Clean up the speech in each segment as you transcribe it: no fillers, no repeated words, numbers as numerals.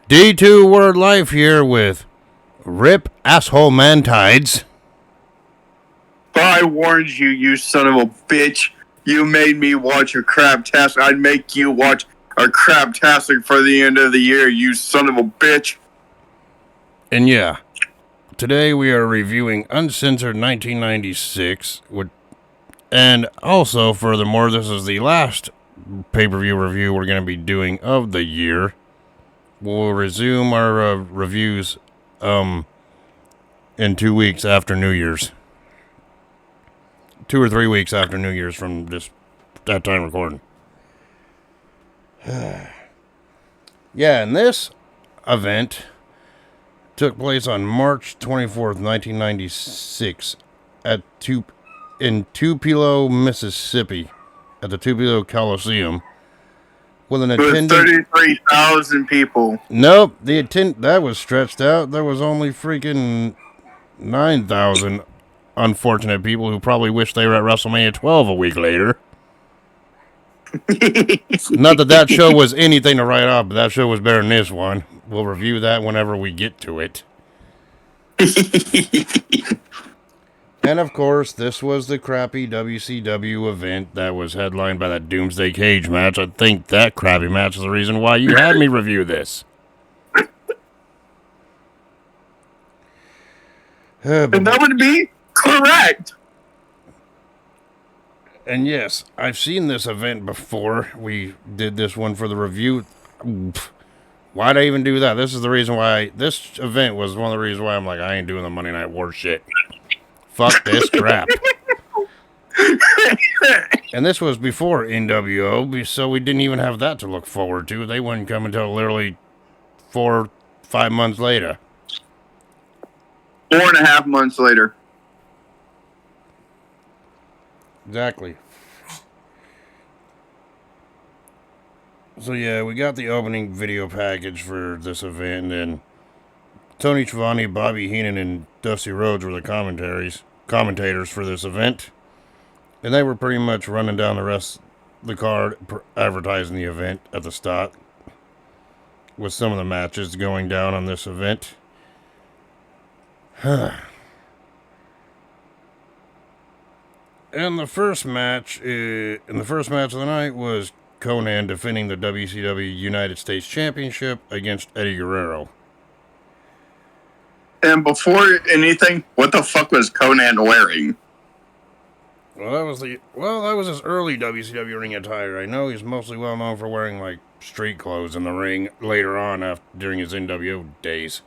D2 Word Life here with Rip Asshole Mantides. I warned you, you son of a bitch. You made me watch a craptastic. I'd make you watch a craptastic for the end of the year, you son of a bitch. And yeah, today we are reviewing Uncensored 1996. And also, furthermore, this is the last pay-per-view review we're going to be doing of the year. We'll resume our reviews in 2 weeks after New Year's. 2 or 3 weeks after New Year's from that time recording. Yeah, and this event took place on March 24th, 1996 in Tupelo, Mississippi at the Tupelo Coliseum with an attendance 33,000 people. Nope, that was stretched out. There was only freaking 9,000 unfortunate people who probably wish they were at WrestleMania 12 a week later. Not that show was anything to write off, but that show was better than this one. We'll review that whenever we get to it. And of course, this was the crappy WCW event that was headlined by that Doomsday Cage match. I think that crappy match is the reason why you had me review this. And that would be correct. And yes, I've seen this event before. We did this one for the review. Why'd I even do that? This is the reason why. This event was one of the reasons why I'm like, I ain't doing the Monday Night War shit. Fuck this crap. And this was before NWO, so we didn't even have that to look forward to. They wouldn't come until literally 4-5 months later. 4.5 months later. Exactly. So yeah, we got the opening video package for this event, and Tony Schiavone, Bobby Heenan, and Dusty Rhodes were the commentators for this event. And they were pretty much running down the rest of the card, advertising the event at the start, with some of the matches going down on this event. And the first match of the night was Conan defending the WCW United States Championship against Eddie Guerrero. And before anything, what the fuck was Conan wearing? Well, that was his early WCW ring attire. I know he's mostly well known for wearing like street clothes in the ring later on during his NWO days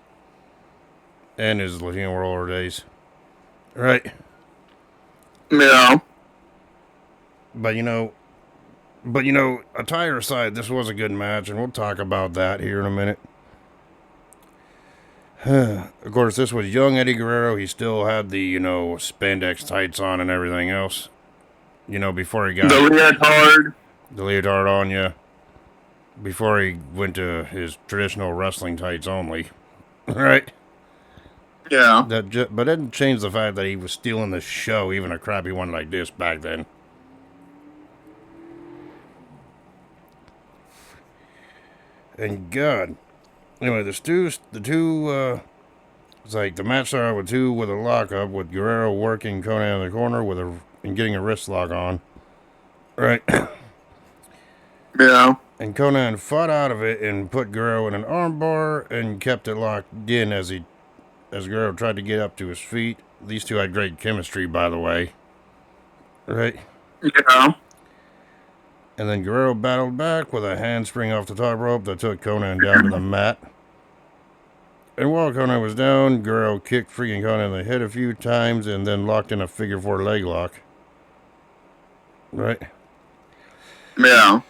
and his Latino World Order days. Right. Yeah. But attire aside, this was a good match, and we'll talk about that here in a minute. Of course, this was young Eddie Guerrero. He still had the, spandex tights on and everything else. Before he got the leotard on, yeah. Before he went to his traditional wrestling tights only. Right? Yeah. But it didn't change the fact that he was stealing the show, even a crappy one like this back then. And God, anyway, it's like the match started with two with a lockup, with Guerrero working Conan in the corner and getting a wrist lock on. Right? Yeah. And Conan fought out of it and put Guerrero in an armbar and kept it locked in as Guerrero tried to get up to his feet. These two had great chemistry, by the way. Right? Yeah. And then Guerrero battled back with a handspring off the top rope that took Conan down to the mat. And while Conan was down, Guerrero kicked freaking Conan in the head a few times and then locked in a figure 4 leg lock. Right? Yeah.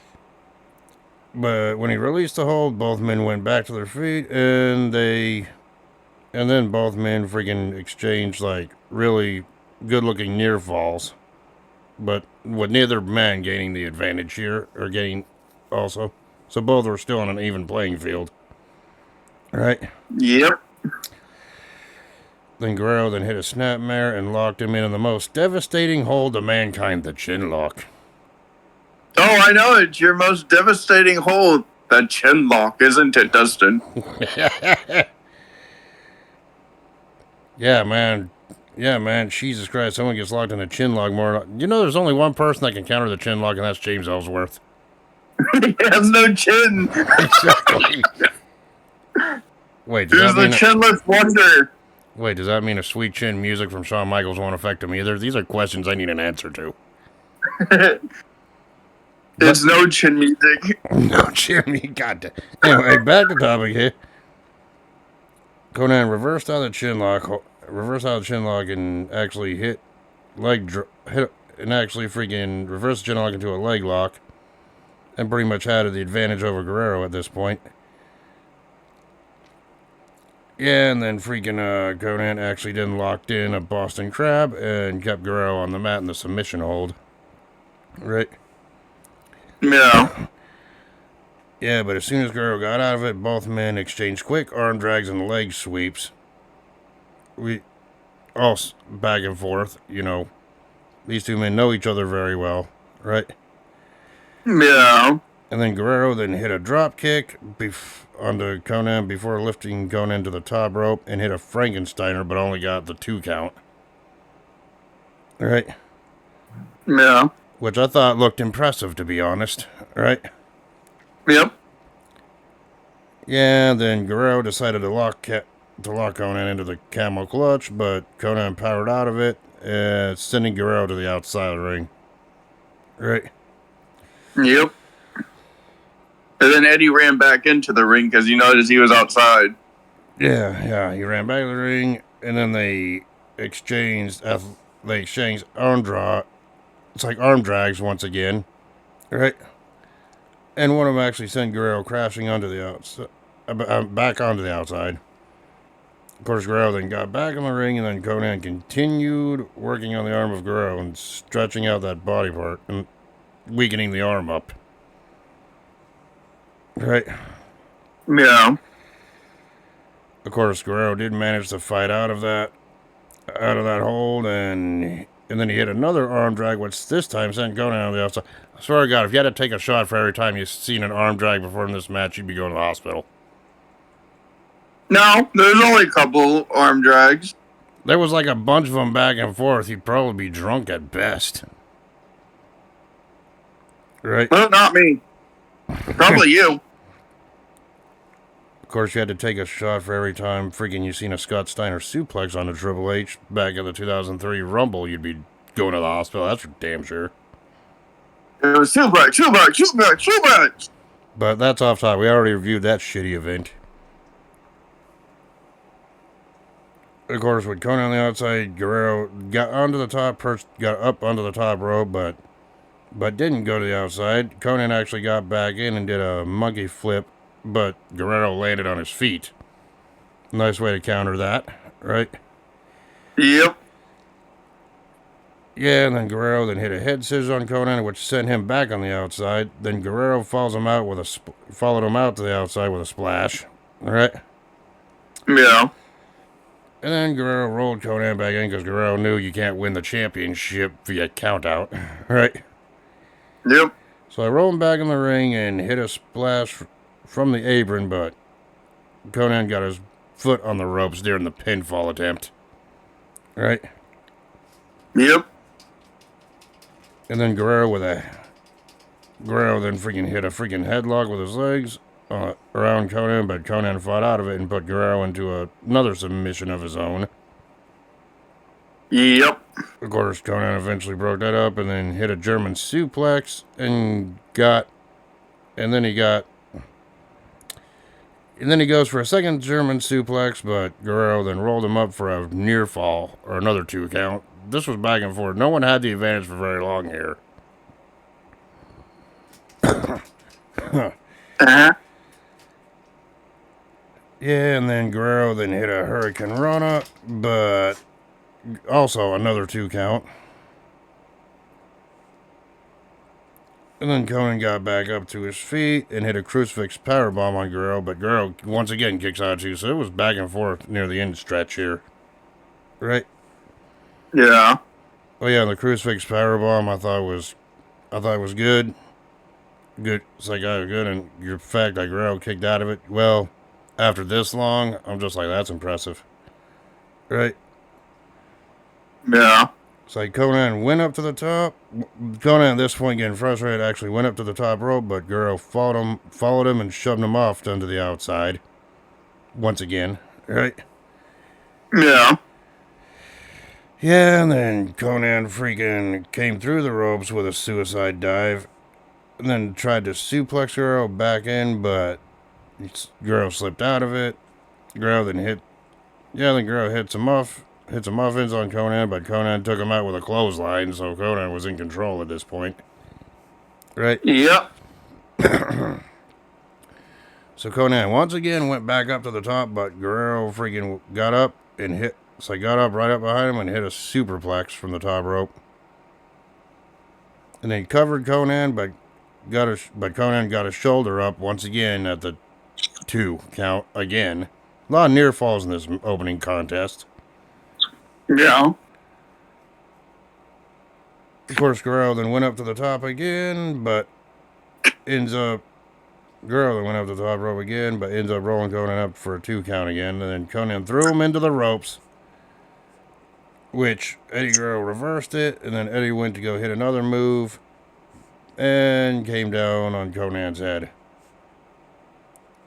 But when he released the hold, both men went back to their feet, and then both men freaking exchanged like really good-looking near falls. But with neither man gaining the advantage here, or getting also. So both were still on an even playing field. Right? Yep. Then Guerrero hit a snapmare and locked him in the most devastating hold of mankind, the chin lock. Oh, I know. It's your most devastating hold that chin lock, isn't it, Dustin? Yeah, man. Yeah, man. Jesus Christ. Someone gets locked in a chin lock more. You know, there's only one person that can counter the chin lock, and that's James Ellsworth. He has no chin. Exactly. Wait, does He's that the mean chinless wonder. Wait, does that mean a sweet chin music from Shawn Michaels won't affect him either? These are questions I need an answer to. It's no chin music. No, Jimmy. God. Anyway, back to topic here. Conan reversed out of the chin lock, and actually hit and actually freaking reversed the chin lock into a leg lock, and pretty much had the advantage over Guerrero at this point. Yeah, and then freaking Conan actually then locked in a Boston Crab and kept Guerrero on the mat in the submission hold. Right? Yeah. Yeah, but as soon as Guerrero got out of it, both men exchanged quick arm drags and leg sweeps. We all back and forth, you know. These two men know each other very well, right? Yeah. And then Guerrero then hit a drop kick onto Conan before lifting Conan to the top rope and hit a Frankensteiner, but only got the 2 count. Right? Yeah. Which I thought looked impressive, to be honest. Right? Yep. Yeah, then Guerrero decided to lock Conan into the camel clutch, but Conan powered out of it, sending Guerrero to the outside of the ring. Right? Yep. And then Eddie ran back into the ring because he noticed he was outside. Yeah, he ran back to the ring, and then they exchanged arm draw. It's like arm drags once again, right? And one of them actually sent Guerrero crashing onto the outside, back onto the outside. Of course, Guerrero then got back in the ring, and then Conan continued working on the arm of Guerrero and stretching out that body part and weakening the arm up. Right? Yeah. Of course, Guerrero did manage to fight out of that hold, and then he hit another arm drag, which this time sent Conan on the outside. I swear to God, if you had to take a shot for every time you've seen an arm drag before in this match, you'd be going to the hospital. No, there's only a couple arm drags. There was like a bunch of them back and forth. He'd probably be drunk at best. Right? Well, not me. Probably you. Of course, you had to take a shot for every time freaking you seen a Scott Steiner suplex on the Triple H back at the 2003 Rumble. You'd be going to the hospital. That's for damn sure. It was suplex. But that's off topic. We already reviewed that shitty event. Of course, with Conan on the outside, Guerrero got up onto the top rope, but didn't go to the outside. Conan actually got back in and did a monkey flip, but Guerrero landed on his feet. Nice way to counter that, right? Yep. Yeah, and then Guerrero then hit a head scissors on Conan, which sent him back on the outside. Then Guerrero followed him out to the outside with a splash, right? Yeah. And then Guerrero rolled Conan back in because Guerrero knew you can't win the championship via countout, right? Yep. So I rolled him back in the ring and hit a splash from the apron, but Conan got his foot on the ropes during the pinfall attempt, right? Yep. And then Guerrero then freaking hit a freaking headlock with his legs around Conan, but Conan fought out of it and put Guerrero into another submission of his own. Yep. Of course, Conan eventually broke that up and then hit a German suplex and then he goes for a second German suplex, but Guerrero then rolled him up for a near fall or another 2 count. This was back and forth. No one had the advantage for very long here. Uh-huh. Yeah, and then Guerrero then hit a Hurricane Rana, but also another 2 count. And then Conan got back up to his feet and hit a crucifix powerbomb on Guerrero, but Guerrero once again kicks out too, so it was back and forth near the end stretch here. Right? Yeah. Oh yeah, the crucifix powerbomb I thought was good. good. It's like, oh, good. And your fact, like, Guerrero kicked out of it. Well, after this long, I'm just like, that's impressive. Right? Yeah. It's like Conan went up to the top. Conan at this point getting frustrated actually went up to the top rope, but Guerrero followed him and shoved him off onto the outside. Once again. Right? Yeah. Yeah, and then Conan freaking came through the ropes with a suicide dive. And then tried to suplex Guerrero back in, but Guerrero slipped out of it. Guerrero then hit. Yeah, then Guerrero hit some muffins on Conan, but Conan took him out with a clothesline, so Conan was in control at this point. Right? Yep. So Conan once again went back up to the top, but Guerrero freaking got up and hit. So he got up right up behind him and hit a superplex from the top rope. And then he covered Conan, but Conan got his shoulder up once again at the 2 count again. A lot of near falls in this opening contest. Yeah. Of course, Guerrero then went up to the top again, but ends up Guerrero then went up to the top rope again, but ends up rolling Conan up for a 2 count again, and then Conan threw him into the ropes, which Eddie Guerrero reversed it, and then Eddie went to go hit another move, and came down on Conan's head.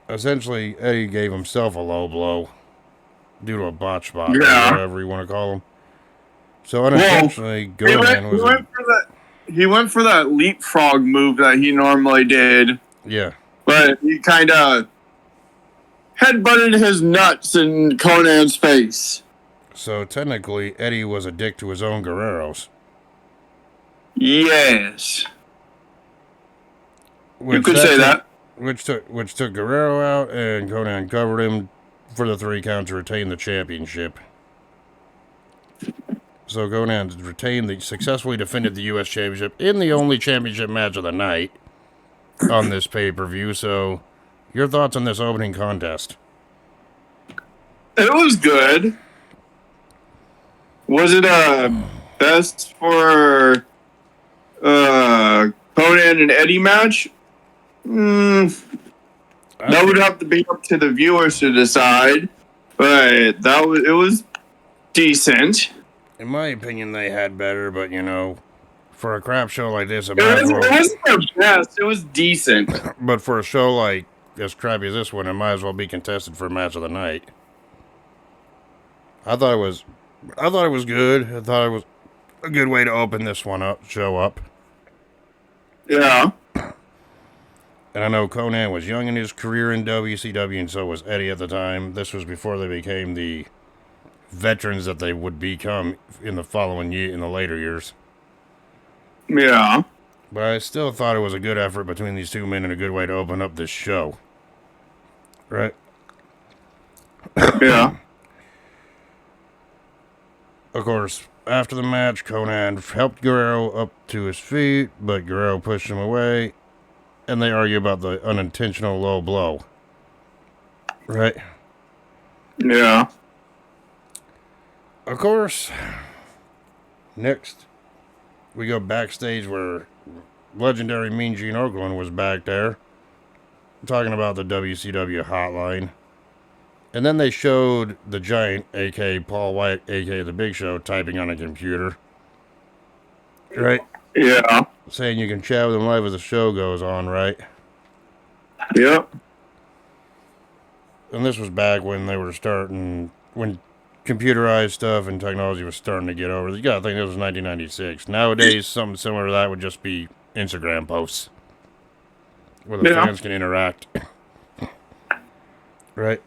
Essentially, Eddie gave himself a low blow due to a botch spot, Yeah. or whatever you want to call him. So unintentionally, Conan was he went for that leapfrog move that he normally did, yeah. but he kind of headbutted his nuts in Conan's face. So technically, Eddie was a dick to his own Guerreros. Yes. You could say that. Which took Guerrero out, and Conan covered him for the 3 count to retain the championship. So Conan successfully defended the U.S. Championship in the only championship match of the night on this pay-per-view. So, your thoughts on this opening contest? It was good. Was it best for Conan and Eddie match? That would have to be up to the viewers to decide, but it was decent. In my opinion, they had better, but for a crap show like this, It wasn't their best. It was decent. But for a show like as crappy as this one, it might as well be contested for match of the night. I thought it was good. I thought it was a good way to open this show up. Yeah. And I know Conan was young in his career in WCW, and so was Eddie at the time. This was before they became the veterans that they would become in the following year, in the later years. Yeah. But I still thought it was a good effort between these 2 men and a good way to open up this show. Right? Yeah. Of course, after the match, Conan helped Guerrero up to his feet, but Guerrero pushed him away, and they argue about the unintentional low blow. Right? Yeah. Of course, next, we go backstage where legendary Mean Gene Okerlund was back there, talking about the WCW hotline. And then they showed the Giant, a.k.a. Paul White, a.k.a. The Big Show, typing on a computer. Right? Yeah. Saying you can chat with him live as the show goes on, right? Yep. And this was back when they were when computerized stuff and technology was starting to get over. You gotta think this was 1996. Nowadays, something similar to that would just be Instagram posts, where the fans can interact. Right?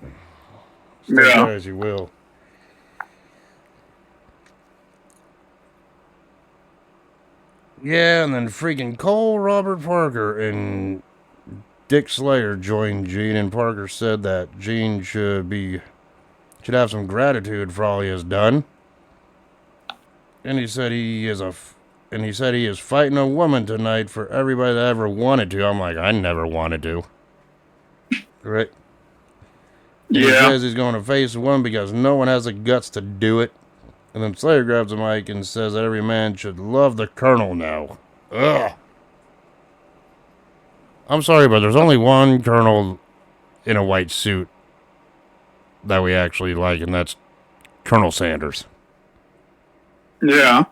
Yeah. As you will. Yeah, and then freaking Cole Robert Parker and Dick Slater joined Gene, and Parker said that Gene should have some gratitude for all he has done. And he said he is fighting a woman tonight for everybody that ever wanted to. I'm like, I never wanted to. Right? And Yeah. He says he's going to face a woman because no one has the guts to do it. And then Slater grabs the mic and says that every man should love the Colonel now. Ugh. I'm sorry, but there's only one colonel in a white suit that we actually like, and that's Colonel Sanders. Yeah.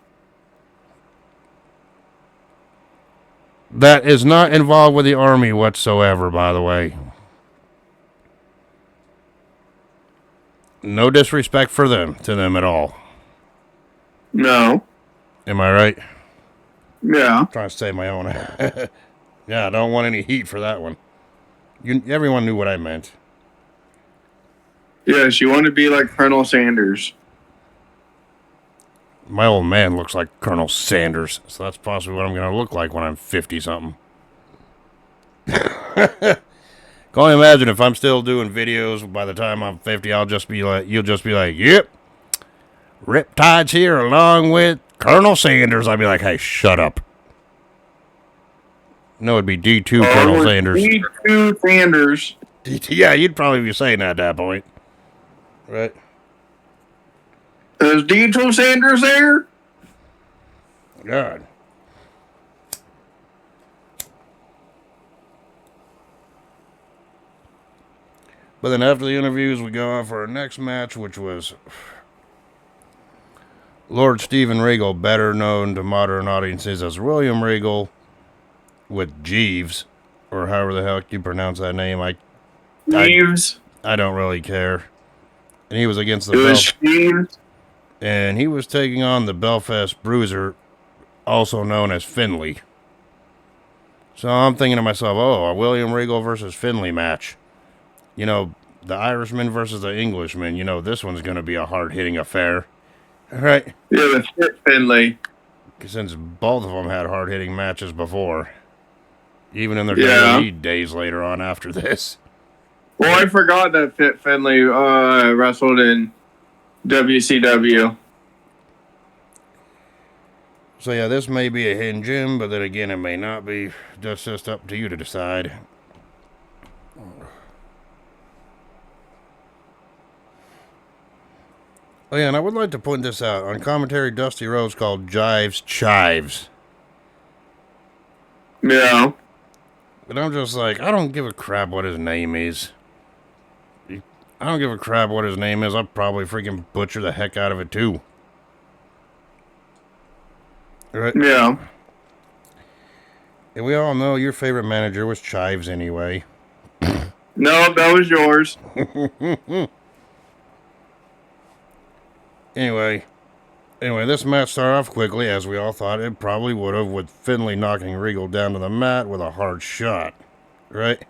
That is not involved with the army whatsoever, by the way. No disrespect to them at all. No. Am I right? Yeah. I'm trying to say my own. Yeah, I don't want any heat for that one. Everyone knew what I meant. Yes, you want to be like Colonel Sanders. My old man looks like Colonel Sanders, so that's possibly what I'm going to look like when I'm 50-something. Can only imagine if I'm still doing videos by the time I'm 50, you'll just be like, yep, Riptid's here along with Colonel Sanders. I'd be like, hey, shut up. No, it'd be D2 Colonel Sanders. D2 Sanders. Yeah, you'd probably be saying that at that point. Right? Is D2 Sanders there? God. But then after the interviews, we go on for our next match, which was Lord Steven Regal, better known to modern audiences as William Regal, with Jeeves, or however the hell you pronounce that name. Jeeves. I don't really care. And he was against the Jeeves. And he was taking on the Belfast Bruiser, also known as Finlay. So I'm thinking to myself, oh, a William Regal versus Finlay match. You know, the Irishman versus the Englishman. You know, this one's going to be a hard-hitting affair. All right? Yeah, the fit Finlay. Since both of them had hard-hitting matches before. Even in their WWE days later on after this. Well, I forgot that Fit Finlay wrestled in WCW. So yeah, this may be a hidden gem, but then again, it may not be. That's just up to you to decide. Oh yeah, and I would like to point this out. On commentary, Dusty Rhodes called Jives Chives. Yeah. But I'm just like, I don't give a crap what his name is. I don't give a crap what his name is. I'll probably freaking butcher the heck out of it too. Right? Yeah. And we all know your favorite manager was Chives anyway. No, that was yours. Anyway, this match started off quickly, as we all thought it probably would have, with Finlay knocking Regal down to the mat with a hard shot. Right?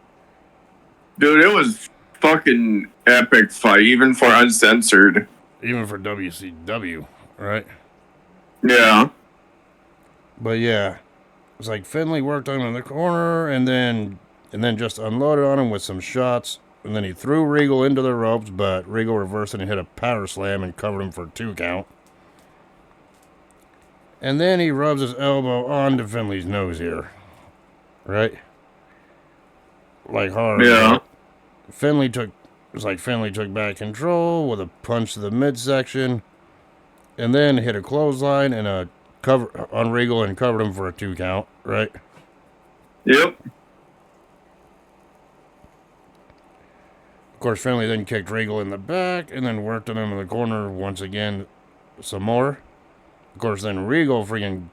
Dude, it was fucking epic fight, even for Uncensored. Even for WCW, right? Yeah. But yeah, it's like Finlay worked on him in the corner, and then just unloaded on him with some shots, and then he threw Regal into the ropes, but Regal reversed it and hit a power slam and covered him for a 2 count. And then he rubs his elbow onto Finlay's nose here, right? Like hard. Yeah. Right? Finlay took back control with a punch to the midsection, and then hit a clothesline and a cover on Regal and covered him for a 2 count, right? Yep. Of course, Finlay then kicked Regal in the back and then worked on him in the corner once again some more. Of course, then Regal freaking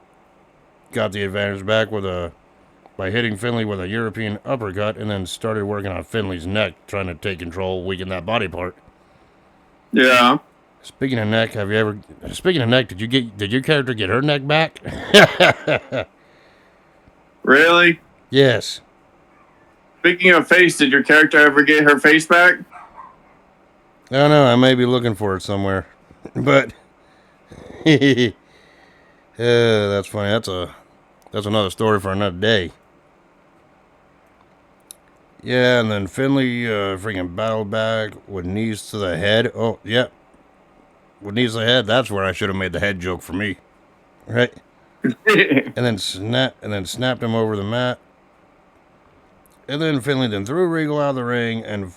got the advantage back by hitting Finlay with a European uppercut, and then started working on Finlay's neck, trying to take control, weaken that body part. Yeah. Speaking of neck, did your character get her neck back? Really? Yes. Speaking of face, did your character ever get her face back? I don't know, I may be looking for it somewhere. But that's funny. That's another story for another day. Yeah, and then Finlay freaking battled back with knees to the head. Oh, yeah. With knees to the head, that's where I should have made the head joke for me. Right? and then snapped him over the mat. And then Finlay then threw Regal out of the ring and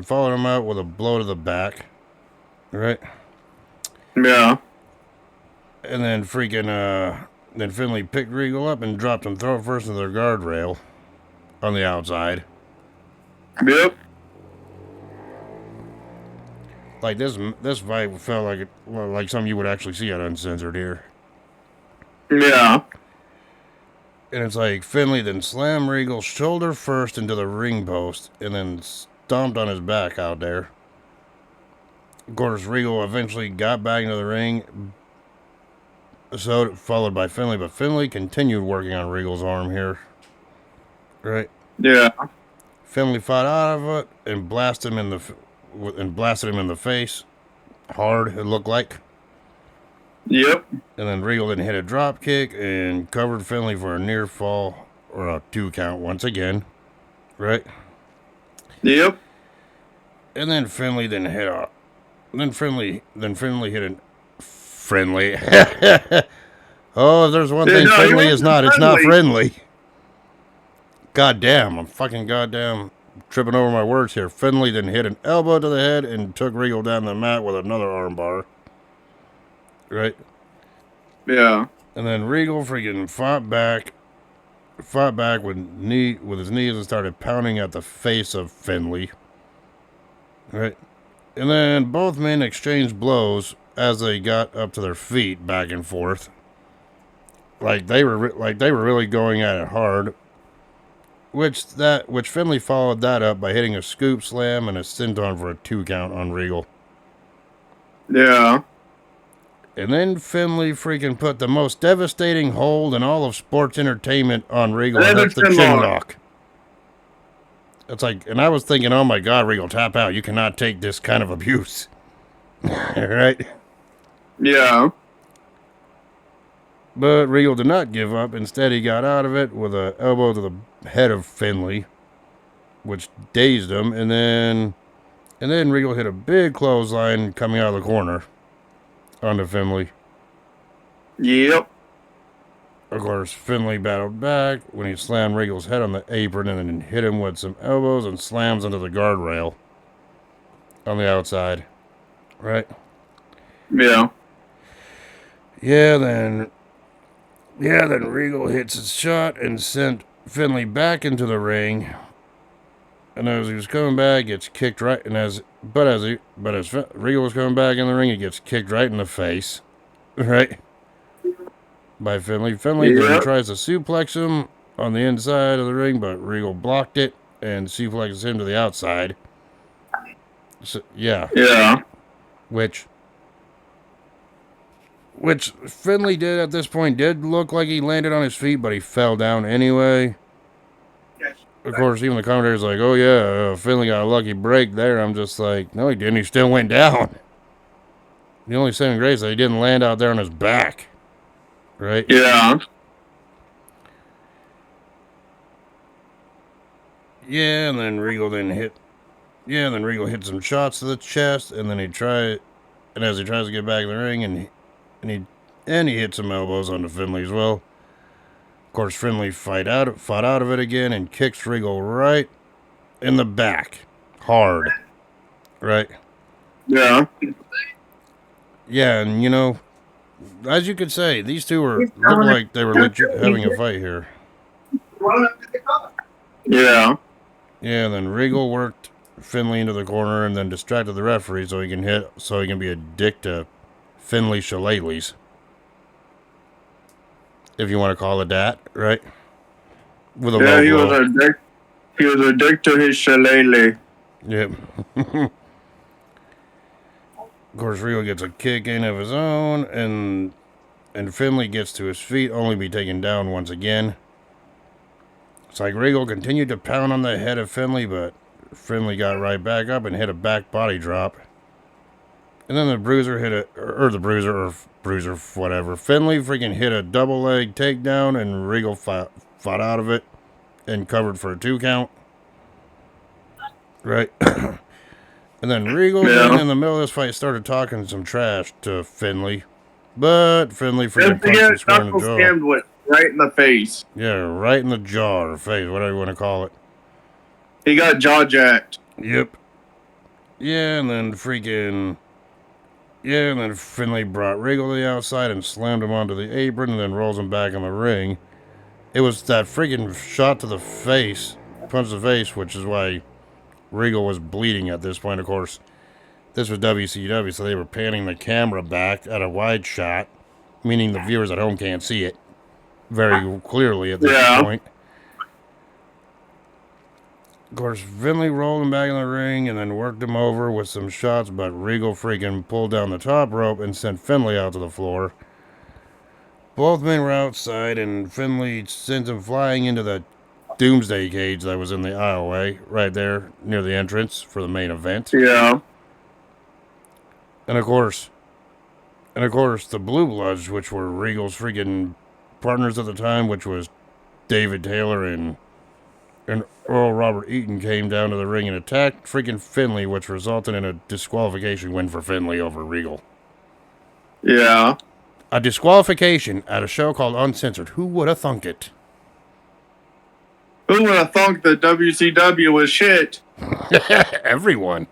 followed him out with a blow to the back. Right? Yeah. And then freaking then Finlay picked Regal up and dropped him throat first into their guardrail. on the outside. Yep. Like this fight felt like something you would actually see on Uncensored here. Yeah. And it's like Finley then slammed Regal shoulder first into the ring post and then stomped on his back out there. Of course, Regal eventually got back into the ring, so followed by Finley, but Finley continued working on Regal's arm here. Right? Yeah. Finley fought out of it and blasted him in the face. Hard, it looked like. Yep. And then Regal then hit a drop kick and covered Finley for a near fall or a 2 count once again. Right? Yep. And then Finley then hit a Finley hit a friendly. Oh, if there's one thing No, Finley is not, it's not friendly. friendly. God damn, I'm fucking goddamn tripping over my words here. Finley then hit an elbow to the head and took Regal down the mat with another armbar. Right? Yeah. And then Regal freaking fought back with his knees and started pounding at the face of Finley. Right? And then both men exchanged blows as they got up to their feet back and forth. Like they were really going at it hard. Which Finley followed that up by hitting a scoop slam and a senton for a 2 count on Regal. Yeah. And then Finley freaking put the most devastating hold in all of sports entertainment on Regal and hit the chin lock. It's like, and I was thinking, oh my God, Regal, tap out. You cannot take this kind of abuse. Right? Yeah. But Regal did not give up. Instead, he got out of it with an elbow to the head of Finley, which dazed him. And then Regal hit a big clothesline coming out of the corner onto Finley. Yep. Of course, Finley battled back when he slammed Regal's head on the apron and then hit him with some elbows and slams into the guardrail on the outside. Right? Yeah. Then Regal hits his shot and sent Finley back into the ring. And as he was coming back, gets kicked right. And as Regal was coming back in the ring, he gets kicked right in the face, right, by Finley. Finley then tries to suplex him on the inside of the ring, but Regal blocked it and suplexes him to the outside. So, yeah. Yeah. Which Finley did at this point did look like he landed on his feet, but he fell down anyway. Of course, even the commentator's like, oh yeah, Finley got a lucky break there. I'm just like, no he didn't, he still went down. The only saving grace is that he didn't land out there on his back. Right? Yeah. Yeah, and then Regal hit some shots to the chest, and then as he tries to get back in the ring, and he hit some elbows onto Finley as well. Of course, Finley fought out of it again and kicks Regal right in the back. Hard. Right? Yeah. Yeah, and as you could say, these two looked like they were legit having a fight here. Yeah. Yeah, and then Regal worked Finley into the corner and then distracted the referee so he can be a dick to Finley shillelaghs. If you want to call it that, right? With a low blow. He was a dick to his shillelagh. Yep. Of course, Regal gets a kick in of his own, and Finley gets to his feet, only to be taken down once again. It's like Regal continued to pound on the head of Finley, but Finley got right back up and hit a back body drop. And then the Bruiser whatever. Finley freaking hit a double leg takedown, and Regal fought out of it and covered for a 2 count. Right? And then Regal, in the middle of this fight, started talking some trash to Finley. But Finley freaking punched him square in the jaw. Right in the face. Yeah, right in the jaw or face, whatever you want to call it. He got jaw jacked. Yep. Yeah, and then Finley brought Regal to the outside and slammed him onto the apron and then rolls him back in the ring. It was that freaking shot to the face punched in the face, which is why Regal was bleeding at this point, of course. This was WCW, so they were panning the camera back at a wide shot, meaning the viewers at home can't see it very clearly at this point. Of course, Finlay rolled him back in the ring and then worked him over with some shots, but Regal freaking pulled down the top rope and sent Finlay out to the floor. Both men were outside, and Finlay sent him flying into the Doomsday cage that was in the aisleway right there near the entrance for the main event. Yeah. And of course, the Blue Bloods, which were Regal's freaking partners at the time, which was David Taylor and Earl Robert Eaton, came down to the ring and attacked freaking Finlay, which resulted in a disqualification win for Finlay over Regal. Yeah. A disqualification at a show called Uncensored. Who would have thunk it? Who would have thunk that WCW was shit? Everyone.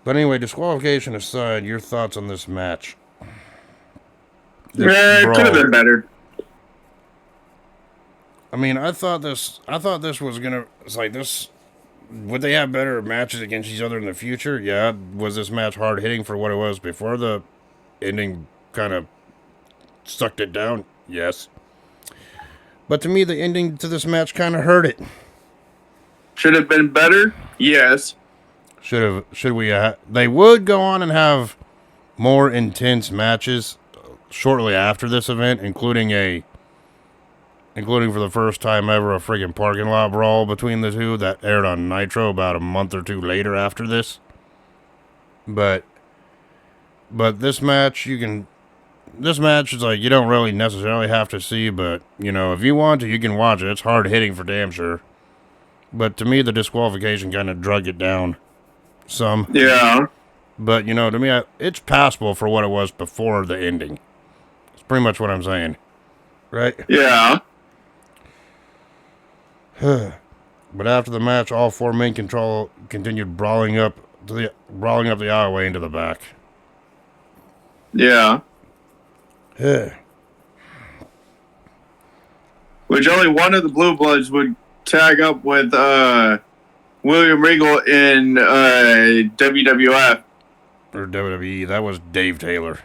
But anyway, disqualification aside, your thoughts on this match? It could have been better. I mean, I thought this was gonna. It's like this. Would they have better matches against each other in the future? Yeah. Was this match hard hitting for what it was before the ending kind of sucked it down? Yes. But to me, the ending to this match kind of hurt it. Should have been better? Yes. Should we? They would go on and have more intense matches shortly after this event, including for the first time ever a friggin' parking lot brawl between the two that aired on Nitro about a month or two later after this. But this match is like you don't really necessarily have to see, but you know, if you want to, you can watch it. It's hard hitting for damn sure. But to me, the disqualification kind of drug it down some. Yeah. But you know, to me, it's passable for what it was before the ending. It's pretty much what I'm saying, right? Yeah. But after the match, all four men continued brawling up the aisleway into the back. Yeah. Which only one of the Blue Bloods would tag up with William Regal in WWF. Or WWE. That was Dave Taylor.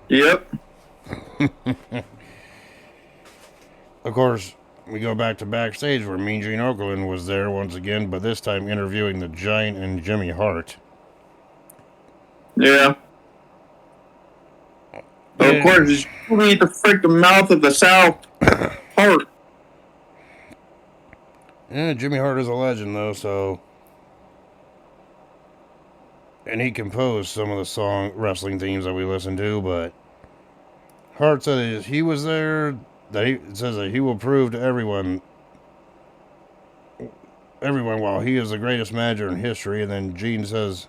Yep. Of course, we go back to backstage where Mean Gene Okerlund was there once again, but this time interviewing the Giant and Jimmy Hart. Yeah. Of course, you eat the freaking mouth of the South. Hart. Yeah, Jimmy Hart is a legend, though, so... And he composed some of the wrestling themes that we listened to, but... Hart said he was there, says that he will prove to everyone while he is the greatest manager in history, and then Gene says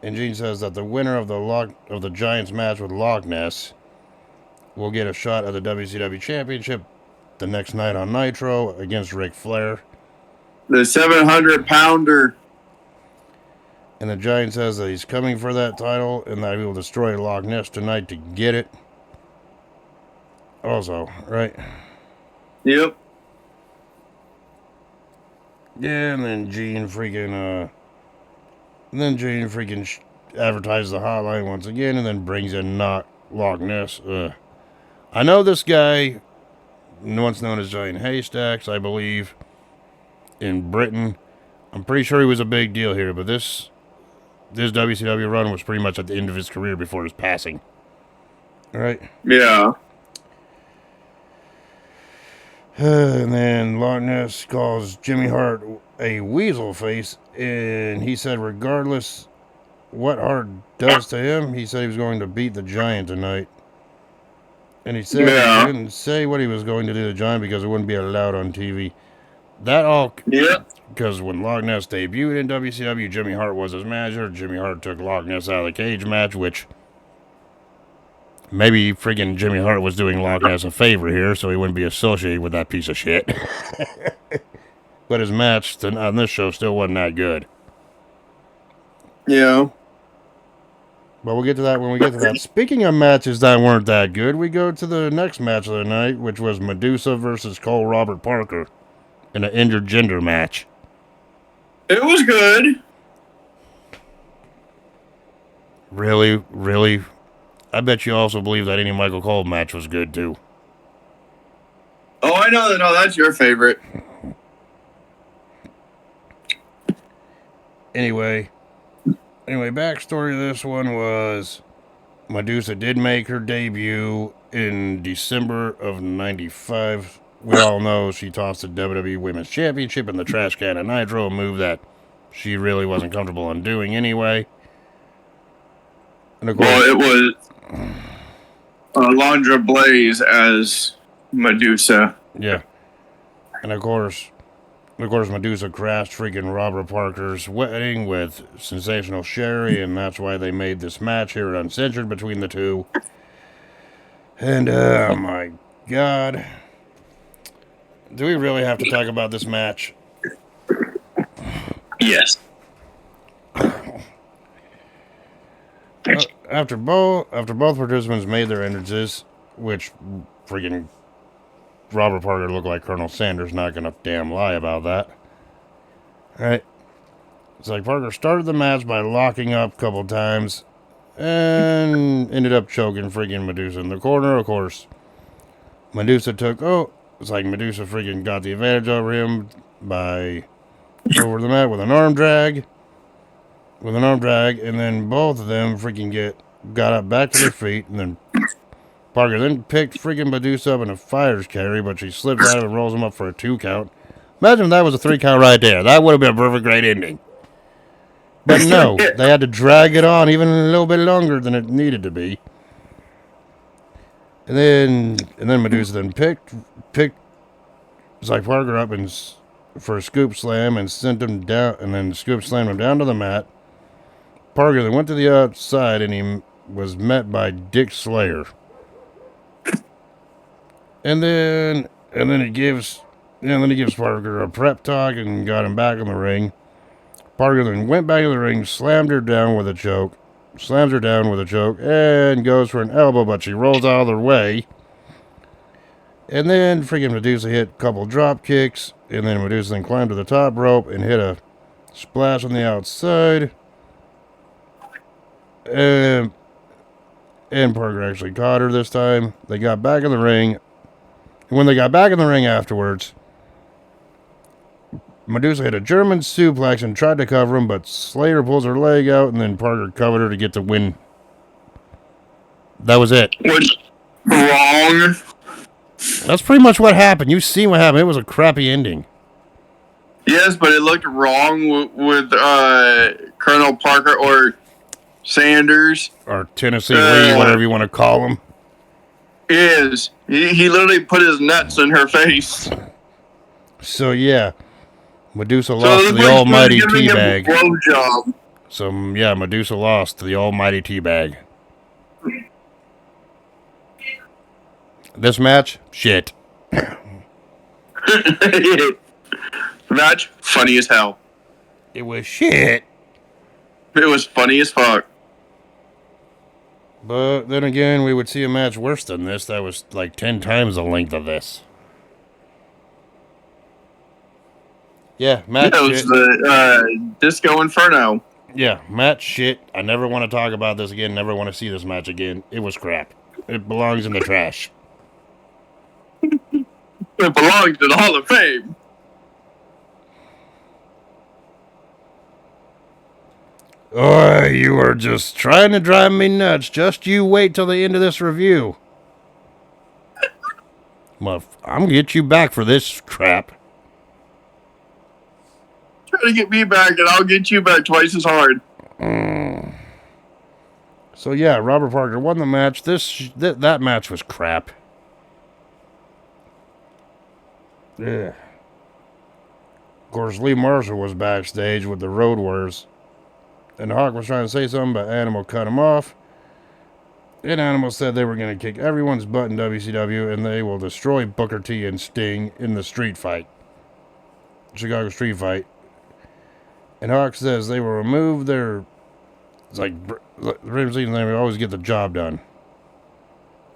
that the winner of the Giants match with Loch Ness will get a shot at the WCW Championship the next night on Nitro against Ric Flair. The 700-pounder. And the Giant says that he's coming for that title and that he will destroy Loch Ness tonight to get it. Also, right? Yep. Yeah, and then Gene freaking advertises the hotline once again and then brings in Loch Ness. I know this guy, once known as Giant Haystacks, I believe, in Britain. I'm pretty sure he was a big deal here, but this WCW run was pretty much at the end of his career before his passing. All right? Yeah. And then Loch Ness calls Jimmy Hart a weasel face, and he said regardless what Hart does to him, he said he was going to beat the Giant tonight. And he said he didn't say what he was going to do to the Giant because it wouldn't be allowed on TV. Because when Loch Ness debuted in WCW, Jimmy Hart was his manager. Jimmy Hart took Loch Ness out of the cage match, which maybe friggin' Jimmy Hart was doing Loch Ness a favor here so he wouldn't be associated with that piece of shit. But his match on this show still wasn't that good. Yeah. But we'll get to that when we get to that. Speaking of matches that weren't that good, we go to the next match of the night, which was Medusa versus Cole Robert Parker. in an intergender match. It was good. Really, really. I bet you also believe that any Michael Cole match was good too. Oh, I know that. No, that's your favorite. Anyway, backstory of this one was Medusa did make her debut in December of '95. We all know she tossed the WWE Women's Championship in the trash can of Nitro, a move that she really wasn't comfortable in doing anyway. And of course, Well, it was Alondra Blaze as Medusa. yeah. And of course, Medusa crashed freaking Robert Parker's wedding with Sensational Sherry, and that's why they made this match here at Uncensored between the two. And, oh my god. Do we really have to talk about this match? Yes. After both participants made their entrances, which freaking Robert Parker looked like Colonel Sanders, not gonna damn lie about that. Right? It's like Parker started the match by locking up a couple times and ended up choking freaking Medusa in the corner, of course. Medusa freaking got the advantage over him by over the mat with an arm drag. And then both of them freaking got up back to their feet, and then Parker then picked freaking Medusa up in a fire's carry, but she slips out of it and rolls him up for a 2 count. Imagine if that was a 3 count right there. That would have been a perfect great ending. But no, they had to drag it on even a little bit longer than it needed to be. And then Medusa then picked Zy Parker up for a scoop slam and sent him down, and then scoop slammed him down to the mat. Parker then went to the outside, and he was met by Dick Slayer. And then he gives Parker a prep talk and got him back in the ring. Parker then went back in the ring, slams her down with a choke, and goes for an elbow, but she rolls out of the way. And then freaking Medusa hit a couple drop kicks, and then Medusa then climbed to the top rope and hit a splash on the outside. And Parker actually caught her this time. They got back in the ring. And when they got back in the ring afterwards, Medusa hit a German suplex and tried to cover him, but Slayer pulls her leg out, and then Parker covered her to get the win. That was it. What's wrong? That's pretty much what happened. You've seen what happened. It was a crappy ending. Yes, but it looked wrong with Colonel Parker or Sanders. Or Tennessee Lee, whatever you want to call him. He literally put his nuts in her face. So, yeah. Medusa lost to the almighty teabag. So, yeah, Medusa lost to the almighty teabag. This match, shit. Match, funny as hell. It was shit. It was funny as fuck. But then again, we would see a match worse than this that was like 10 times the length of this. Yeah, match shit. It was the Disco Inferno. Yeah, match shit. I never want to talk about this again. Never want to see this match again. It was crap. It belongs in the trash. It belongs to the Hall of Fame. Oh, you are just trying to drive me nuts. Just you wait till the end of this review. Well, I'm going to get you back for this crap. Try to get me back, and I'll get you back twice as hard. So, yeah, Robert Parker won the match. That match was crap. Yeah. Of course, Lee Marshall was backstage with the Road Warriors. And Hawk was trying to say something, but Animal cut him off. And Animal said they were going to kick everyone's butt in WCW, and they will destroy Booker T and Sting in the street fight. Chicago street fight. And Hawk says they will remove their... It's like... Brain Season, they will always get the job done.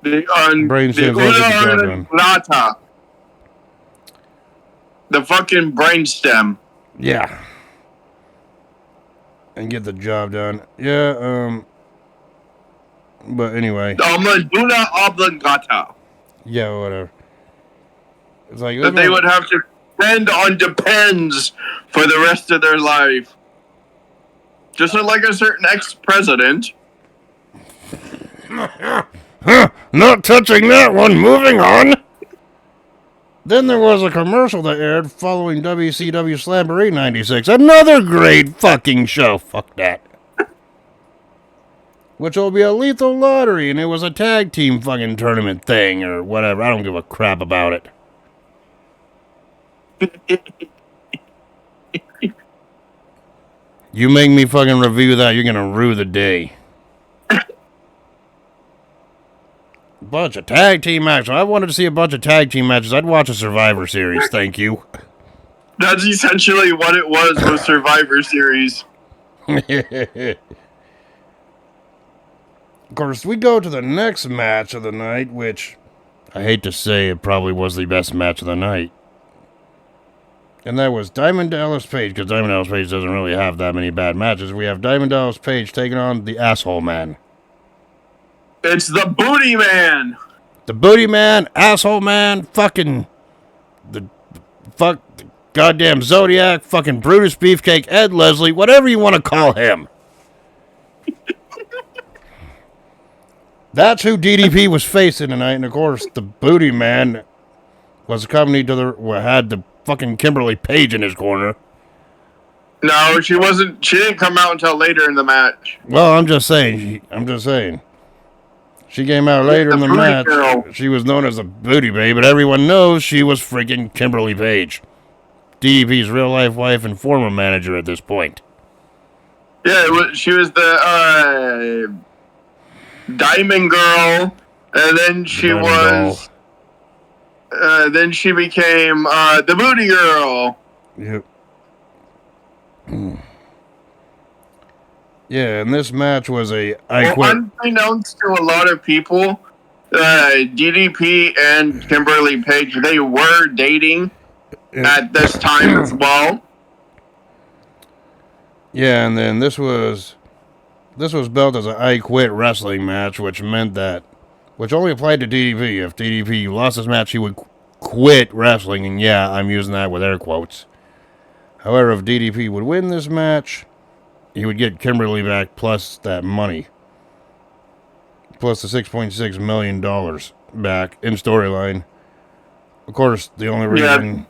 Brain Season, always get the job done. the fucking brainstem. Yeah. And get the job done. Yeah, but anyway. Medulla oblongata. Yeah, whatever. It's like That they would have to depend on depends for the rest of their life. Just like a certain ex-president. Not touching that one. Moving on. Then there was a commercial that aired following WCW Slamboree 96. Another great fucking show. Fuck that. Which will be a lethal lottery, and it was a tag team fucking tournament thing or whatever. I don't give a crap about it. You make me fucking review that, you're gonna rue the day. Bunch of tag team matches. I wanted to see a bunch of tag team matches. I'd watch a Survivor Series, thank you. That's essentially what it was with Survivor Series. Of course, we go to the next match of the night, which I hate to say it probably was the best match of the night. And that was Diamond Dallas Page, because Diamond Dallas Page doesn't really have that many bad matches. We have Diamond Dallas Page taking on the Asshole Man. It's the Booty Man. The Booty Man, Asshole Man, fucking the goddamn Zodiac, fucking Brutus Beefcake, Ed Leslie, whatever you want to call him. That's who DDP was facing tonight, and of course, the Booty Man was accompanied to had the fucking Kimberly Page in his corner. No, she wasn't. She didn't come out until later in the match. Well, I'm just saying. She came out later in the match. Girl. She was known as a Booty Babe, but everyone knows she was freaking Kimberly Page, DDP's real-life wife and former manager at this point. Yeah, she was the Diamond Girl, and then she was. Then she became the Booty Girl. Yep. Yeah, and this match was unbeknownst to a lot of people, DDP and Kimberly Page, they were dating at this time as well. Yeah, and then this was billed as an I Quit wrestling match, which only applied to DDP. If DDP lost this match, he would quit wrestling, and yeah, I'm using that with air quotes. However, if DDP would win this match, he would get Kimberly back plus that money. Plus the $6.6 million back in storyline. Of course, the only reason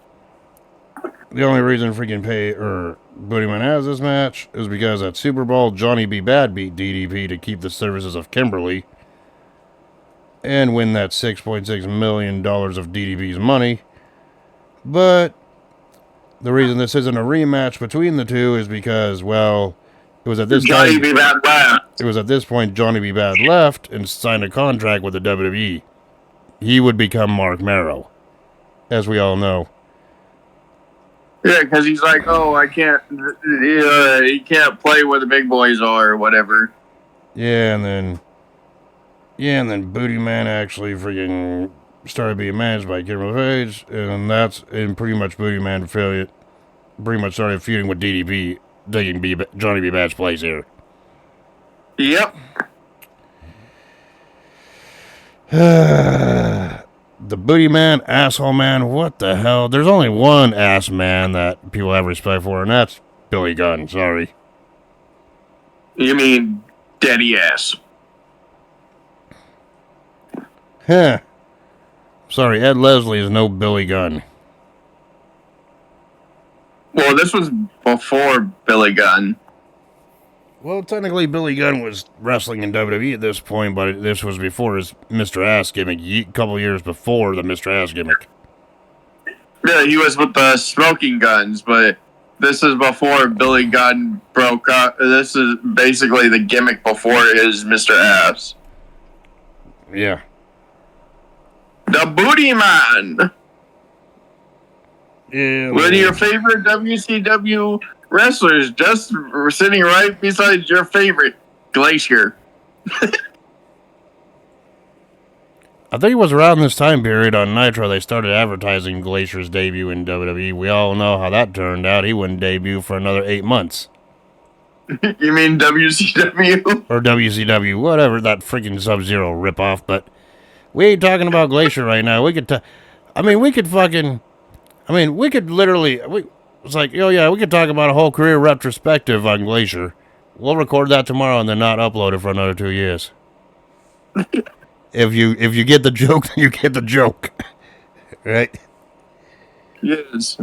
freaking Booty Man has this match is because at Super Bowl, Johnny B. Bad beat DDP to keep the services of Kimberly and win that $6.6 million of DDP's money. But the reason this isn't a rematch between the two is because, well, it was at this point Johnny B. Bad left and signed a contract with the WWE. He would become Mark Marrow, as we all know. Yeah, because he's like, oh, I can't. He can't play where the big boys are or whatever. Yeah, and then Booty Man actually freaking started being managed by Kimberly Page, and pretty much Booty Man pretty much started feuding with DDP, taking Johnny B. Bad's place here. Yep. The Booty Man, Asshole Man, what the hell? There's only one ass man that people have respect for, and that's Billy Gunn. Sorry. You mean daddy ass? Huh. Sorry, Ed Leslie is no Billy Gunn. Well, this was before Billy Gunn. Well, technically, Billy Gunn was wrestling in WWE at this point, but this was before his Mr. Ass gimmick, a couple years before the Mr. Ass gimmick. Yeah, he was with the smoking guns, but this is before Billy Gunn broke up. This is basically the gimmick before his Mr. Ass. Yeah. The Booty Man! Yeah. One of your favorite WCW wrestlers, just sitting right beside your favorite, Glacier. I think it was around this time period on Nitro they started advertising Glacier's debut in WWE. We all know how that turned out. He wouldn't debut for another 8 months. You mean WCW? Or WCW, whatever, that freaking Sub-Zero ripoff. But we ain't talking about Glacier right now. We could literally... It's like, oh yeah, we could talk about a whole career retrospective on Glacier. We'll record that tomorrow and then not upload it for another 2 years. If you get the joke, then you get the joke. Right? Yes.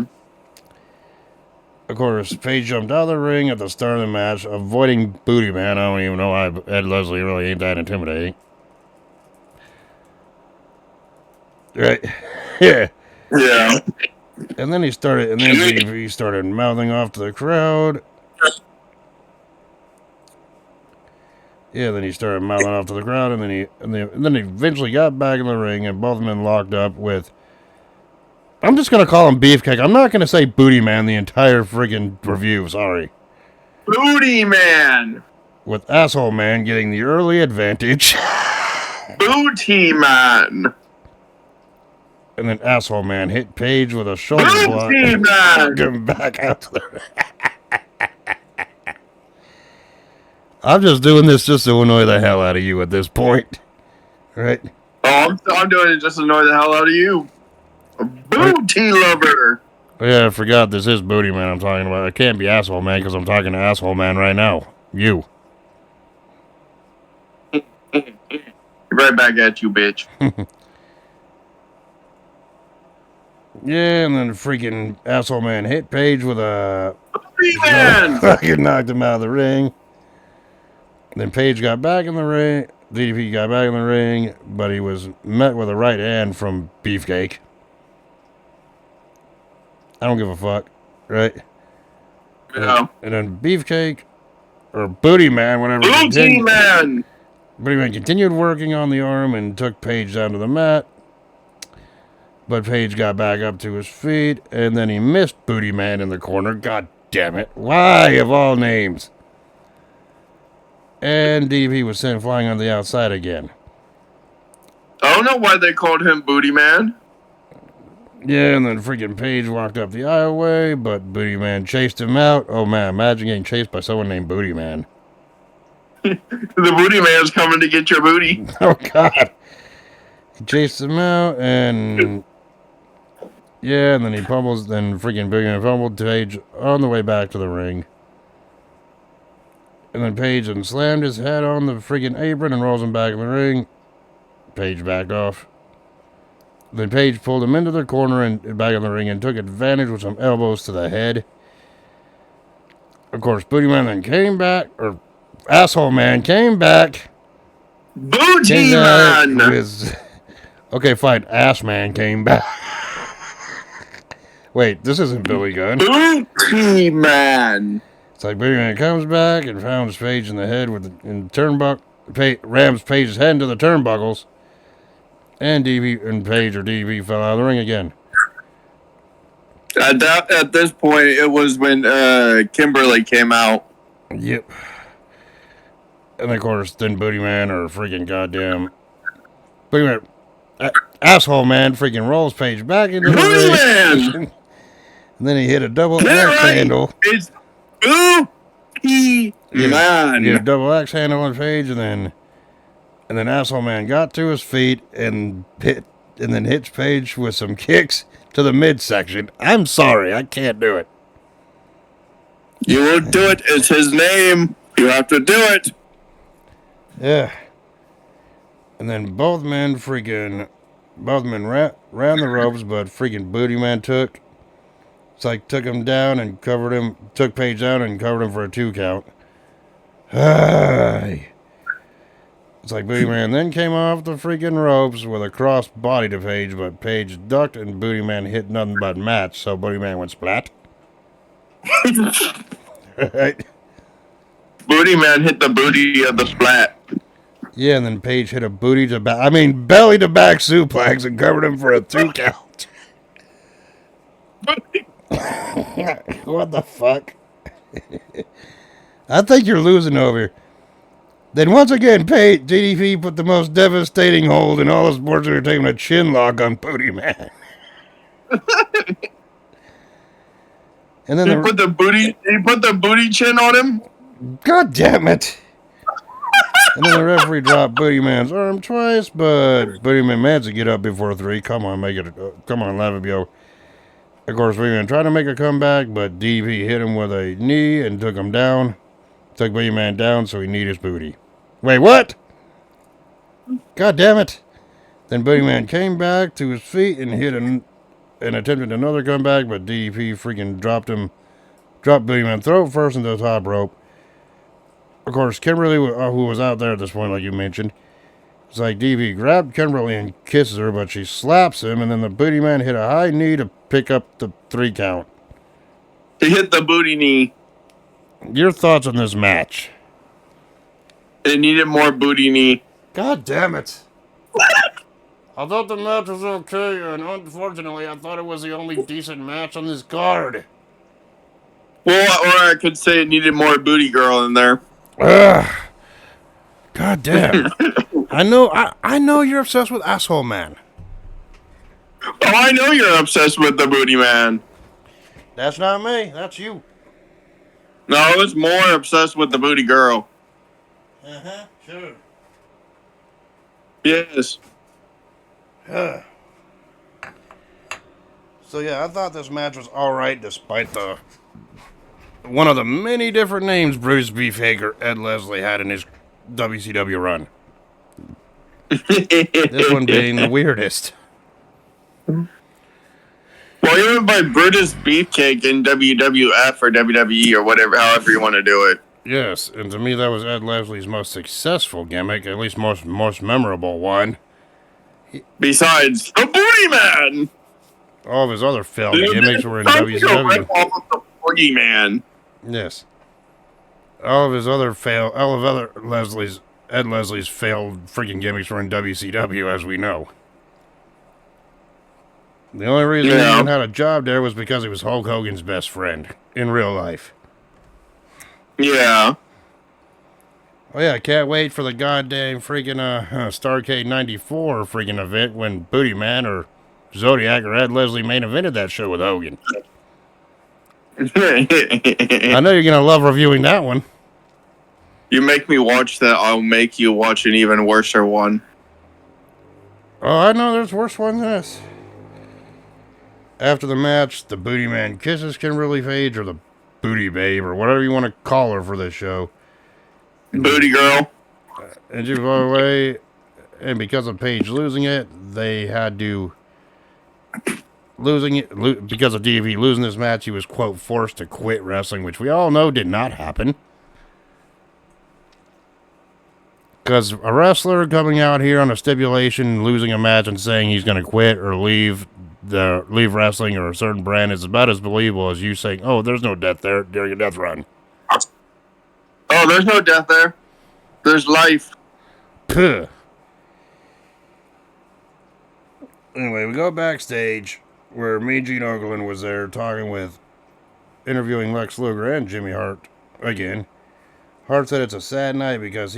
Of course, Paige jumped out of the ring at the start of the match, avoiding Booty Man. I don't even know why Ed Leslie really ain't that intimidating. Right? Yeah. Yeah. And then he started mouthing off to the crowd. Yeah, then he started mouthing off to the crowd, and then he eventually got back in the ring, and both men locked up with... I'm just going to call him Beefcake. I'm not going to say Booty Man the entire friggin' review, sorry. Booty Man! With Asshole Man getting the early advantage. Booty Man! And then Asshole Man hit Paige with a shoulder block. Booty Man! Come back out to the ring. I'm just doing this just to annoy the hell out of you at this point. Right? Oh, I'm doing it just to annoy the hell out of you. A booty lover! Yeah, I forgot this is Booty Man I'm talking about. It can't be Asshole Man because I'm talking to Asshole Man right now. You. Right back at you, bitch. Yeah, and then freaking Asshole Man hit Paige with a... Booty Man! Fucking knocked him out of the ring. Then Paige got back in the ring. DDP got back in the ring, but he was met with a right hand from Beefcake. I don't give a fuck, right? Yeah. And then Beefcake, or Booty Man, whatever. Booty Man! Booty Man continued working on the arm and took Paige down to the mat. But Paige got back up to his feet, and then he missed Booty Man in the corner. God damn it. Why, of all names? And DDP was sent flying on the outside again. I don't know why they called him Booty Man. Yeah, and then freaking Paige walked up the aisleway, but Booty Man chased him out. Oh man, imagine getting chased by someone named Booty Man. The Booty Man's coming to get your booty. Oh god. He chased him out, and... Yeah, and then he pummels, then freaking Booty Man fumbled Paige on the way back to the ring. And then Paige and slammed his head on the freaking apron and rolls him back in the ring. Paige backed off. Then Paige pulled him into the corner and back in the ring and took advantage with some elbows to the head. Of course, Booty Man then came back, or Asshole Man came back. Booty Man! Okay, fine, Ass Man came back. Wait, this isn't Billy Gunn. Booty Man! It's like Booty Man comes back and pounds Paige in the head with the turnbuckle. Rams Paige's head into the turnbuckles. And Paige or DB fell out of the ring again. At this point, it was when Kimberly came out. Yep. And of course, then Booty Man or freaking goddamn Booty Man, Asshole Man freaking rolls Paige back into the ring. Man! And then he hit a double axe handle. It's Booty Man. He hit a double axe handle on Paige, and then Asshole Man got to his feet and then hits Paige with some kicks to the midsection. I'm sorry, I can't do it. You will do it. It's his name. You have to do it. Yeah. And then both men ran the ropes, but freaking Booty Man took him down and took Paige down and covered him for a 2 count. It's like Booty Man then came off the freaking ropes with a cross body to Paige, but Paige ducked and Booty Man hit nothing but match, so Booty Man went splat. Right? Booty Man hit the booty of the splat. Yeah, and then Paige hit a belly to back suplex and covered him for a 2 count. What the fuck? I think you're losing over here. Then once again, DDP put the most devastating hold in all of sports entertainment, a chin lock on Booty Man. And then He put the booty chin on him. God damn it! And then the referee dropped Booty Man's arm twice, but Booty Man managed to get up before 3. Come on, make it. Come on, Lavabio. Of course, Booty Man tried to make a comeback, but DDP hit him with a knee and took him down. Took Booty Man down, so he kneed his booty. Wait, what? God damn it! Then Booty Man came back to his feet and and attempted another comeback, but DDP freaking dropped Booty Man throat first into the top rope. Of course, Kimberly, who was out there at this point, like you mentioned, it's like DDP grabbed Kimberly and kisses her, but she slaps him, and then the Booty Man hit a high knee to pick up the 3 count. He hit the booty knee. Your thoughts on this match? It needed more booty knee. God damn it. I thought the match was okay, and unfortunately, I thought it was the only decent match on this card. Well, or I could say it needed more booty girl in there. Ugh. God damn. I know you're obsessed with Asshole Man. Oh, I know you're obsessed with the booty man. That's not me. That's you. No, I was more obsessed with the booty girl. Uh-huh. Sure. Yes. So yeah, I thought this match was alright despite one of the many different names Bruce Beefhaker Ed Leslie had in his WCW run. This one being the weirdest. Well, even by Brutus Beefcake in WWF or WWE or whatever, however you want to do it. Yes, and to me that was Ed Leslie's most successful gimmick, at least most memorable one. Besides the Booty Man. All of his other failed gimmicks were in WCW. The Booty Man. Yes. All of Ed Leslie's failed freaking gimmicks were in WCW, as we know. The only reason he even had a job there was because he was Hulk Hogan's best friend in real life. Yeah. Oh yeah, I can't wait for the goddamn freaking Starrcade 94 freaking event when Booty Man or Zodiac or Ed Leslie main evented that show with Hogan. I know you're gonna love reviewing that one. You make me watch that, I'll make you watch an even worser one. Oh, I know there's worse ones than this. After the match, the Booty Man kisses Kimberly Page, or the Booty Babe, or whatever you want to call her for this show. Booty Girl. And she flew away, and because of Page losing it, they had to... because of DV losing this match, he was, quote, forced to quit wrestling, which we all know did not happen. Because a wrestler coming out here on a stipulation, losing a match and saying he's going to quit or leave wrestling or a certain brand is about as believable as you saying, oh, there's no death there during a death run. Oh, there's no death there. There's life. Puh. Anyway, we go backstage where Mean Gene Okerlund was there interviewing Lex Luger and Jimmy Hart again. Hart said it's a sad night because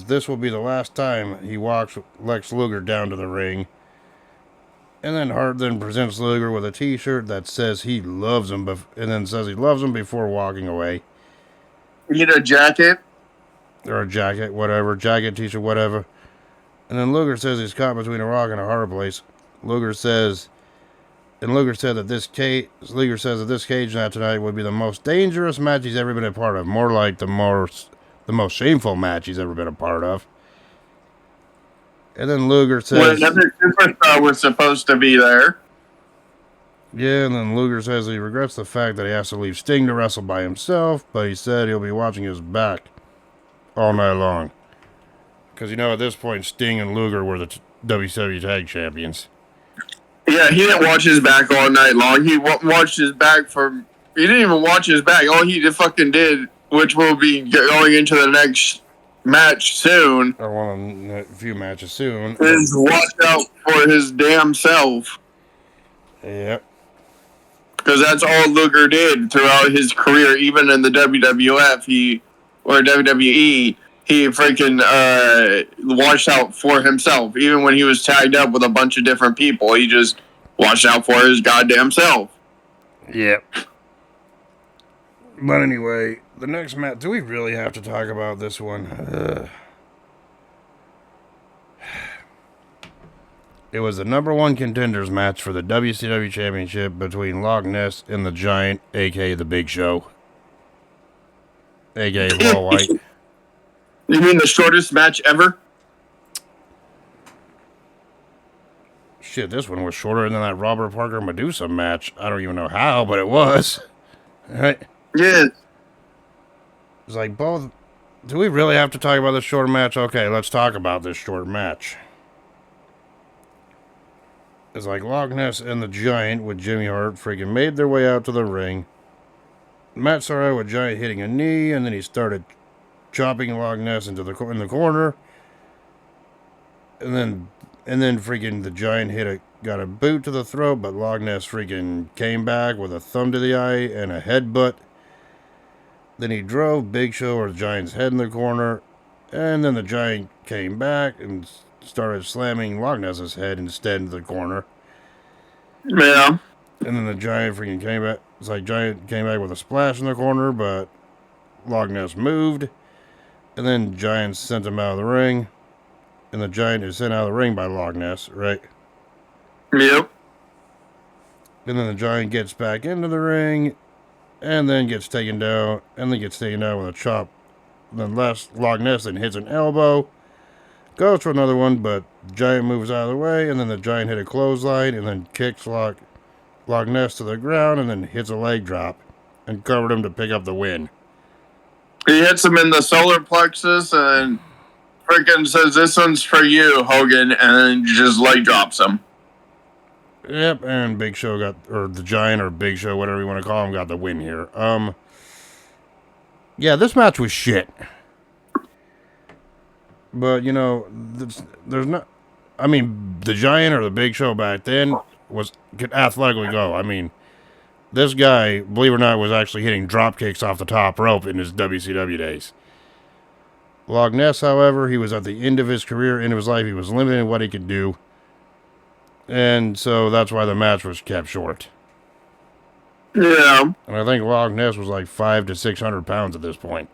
this will be the last time he walks Lex Luger down to the ring. And then Hart then presents Luger with a t-shirt that says he loves him, and then says he loves him before walking away. You get a jacket? Or a jacket, whatever. Jacket, t-shirt, whatever. And then Luger says he's caught between a rock and a hard place. Luger says that this cage match tonight would be the most dangerous match he's ever been a part of. More like the most shameful match he's ever been a part of. And then Luger says... Well, another superstar was supposed to be there. Yeah, and then Luger says he regrets the fact that he has to leave Sting to wrestle by himself, but he said he'll be watching his back all night long. Because, at this point, Sting and Luger were the WCW Tag Champions. Yeah, he didn't watch his back all night long. He watched his back He didn't even watch his back. All he fucking did, which will be going into the next match soon. Or one of a few matches soon. Is watch out for his damn self. Yep. Because that's all Luger did throughout his career, even in the WWF or WWE. he freaking watched out for himself. Even when he was tagged up with a bunch of different people, he just watched out for his goddamn self. Yep. But anyway, the next match. Do we really have to talk about this one? It was the #1 contenders match for the WCW Championship between Loch Ness and the Giant, aka the Big Show, aka Paul White. You mean the shortest match ever? Shit, this one was shorter than that Robert Parker Medusa match. I don't even know how, but it was. Right? Yeah. It's like both. Do we really have to talk about this short match? Okay, let's talk about this short match. It's like Loch Ness and the Giant with Jimmy Hart freaking made their way out to the ring. Matt started out with Giant hitting a knee, and then he started chopping Loch Ness into in the corner. And then freaking the Giant got a boot to the throat, but Loch Ness freaking came back with a thumb to the eye and a headbutt. Then he drove Big Show or the Giant's head in the corner, and then the Giant came back and started slamming Loch Ness's head instead into the corner. Yeah. And then the Giant freaking came back. It's like Giant came back with a splash in the corner, but Loch Ness moved. And then Giant sent him out of the ring. And the Giant is sent out of the ring by Loch Ness, right? Yep. And then the Giant gets back into the ring, and then gets taken down, and then gets taken down with a chop. Then Loch Ness then hits an elbow, goes for another one, but Giant moves out of the way, and then the Giant hit a clothesline, and then kicks Loch Ness to the ground, and then hits a leg drop, and covered him to pick up the win. He hits him in the solar plexus, and freaking says, "This one's for you, Hogan," and then just leg drops him. Yep, and Big Show or the Giant, or Big Show, whatever you want to call him, got the win here. Yeah, this match was shit. But, you know, there's not... I mean, the Giant or the Big Show back then could athletically go. I mean, this guy, believe it or not, was actually hitting drop kicks off the top rope in his WCW days. Loch Ness, however, he was at the end of his career, end of his life. He was limited in what he could do. And so that's why the match was kept short. Yeah. And I think Loch Ness was like 500 to 600 pounds at this point.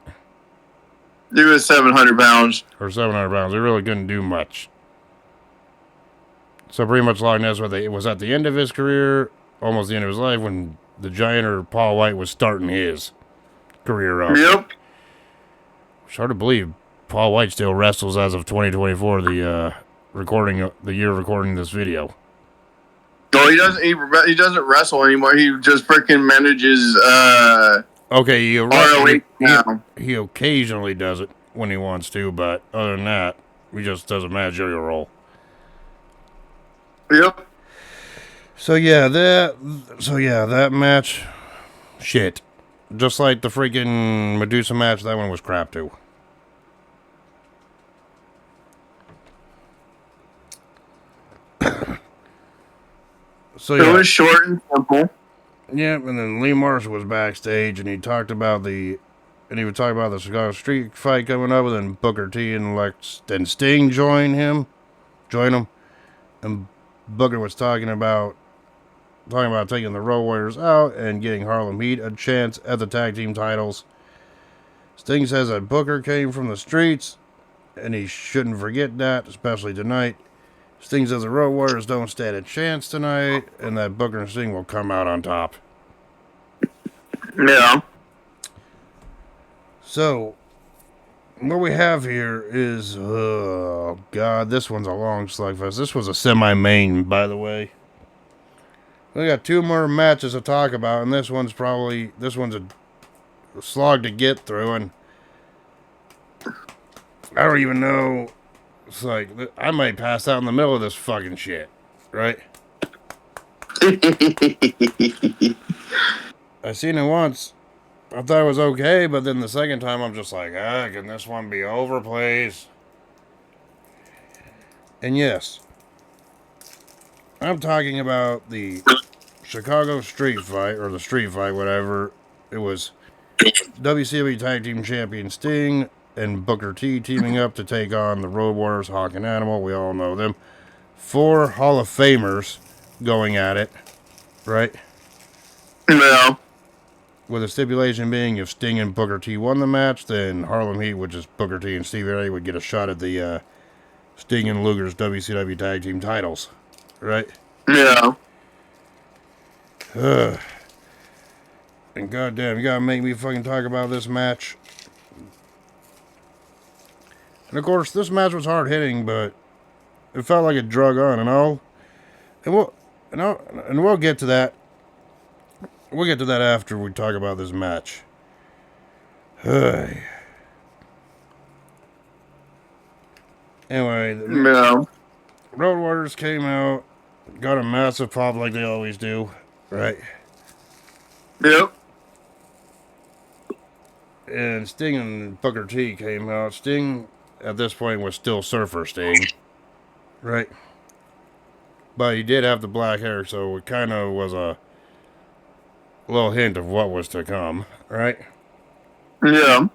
He was 700 pounds. Or 700 pounds. He really couldn't do much. So pretty much Loch Ness was at the end of his career, almost the end of his life, when the Giant or Paul White was starting his career up. Yep. It's hard to believe Paul White still wrestles as of 2024, the year of recording this video. No, he doesn't. He doesn't wrestle anymore. He just freaking manages. Okay, he ROH occasionally does it when he wants to, but other than that, he just does a managerial role. Yep. So yeah, that match, shit. Just like the freaking Medusa match, that one was crap too. So yeah. It was short and simple. Yep, and then Lee Marshall was backstage, and he talked about the Chicago Street fight coming up, and then Booker T and Sting join him, and Booker was talking about taking the Road Warriors out and getting Harlem Heat a chance at the tag team titles. Sting says that Booker came from the streets, and he shouldn't forget that, especially tonight. Sting says the Road Warriors don't stand a chance tonight, and that Booker and Sting will come out on top. Yeah. So, what we have here is, oh god, this one's a long slugfest. This was a semi-main, by the way. We got 2 more matches to talk about, and this one's a slog to get through, and I don't even know. It's like, I might pass out in the middle of this fucking shit, right? I seen it once. I thought it was okay, but then the second time I'm just like, can this one be over, please? And yes, I'm talking about the Chicago Street Fight, or the Street Fight, whatever. It was WCW Tag Team Champion Sting and Booker T teaming up to take on the Road Warriors, Hawk and Animal. We all know them. 4 Hall of Famers going at it, right? Yeah. With the stipulation being if Sting and Booker T won the match, then Harlem Heat, which is Booker T and Stevie Ray, would get a shot at the Sting and Luger's WCW Tag Team titles, right? Yeah. And goddamn, you gotta make me fucking talk about this match. And of course, this match was hard hitting, but it felt like it drug on and all. And we'll get to that. We'll get to that after we talk about this match. Anyway, Yeah. Road Warriors came out, got a massive pop like they always do, right? Yep. And Sting and Booker T came out. Sting, at this point, was still Surfer Sting, right? But he did have the black hair, so it kind of was a little hint of what was to come, right? Yeah.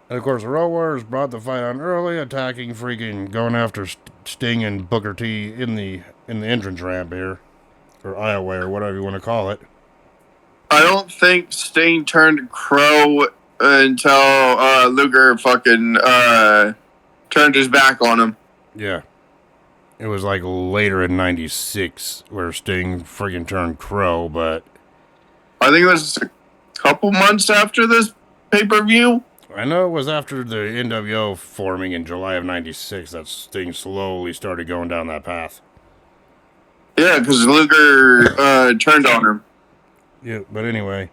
And of course, the Road Warriors brought the fight on early, attacking, freaking, going after Sting and Booker T in the entrance ramp here, or aisleway, or whatever you want to call it. I don't think Sting turned Crow until Luger fucking turned his back on him. Yeah. It was like later in '96 where Sting freaking turned Crow, but I think it was a couple months after this pay-per-view. I know it was after the NWO forming in July of '96 that Sting slowly started going down that path. Yeah, because Luger turned on him. Yeah, but anyway,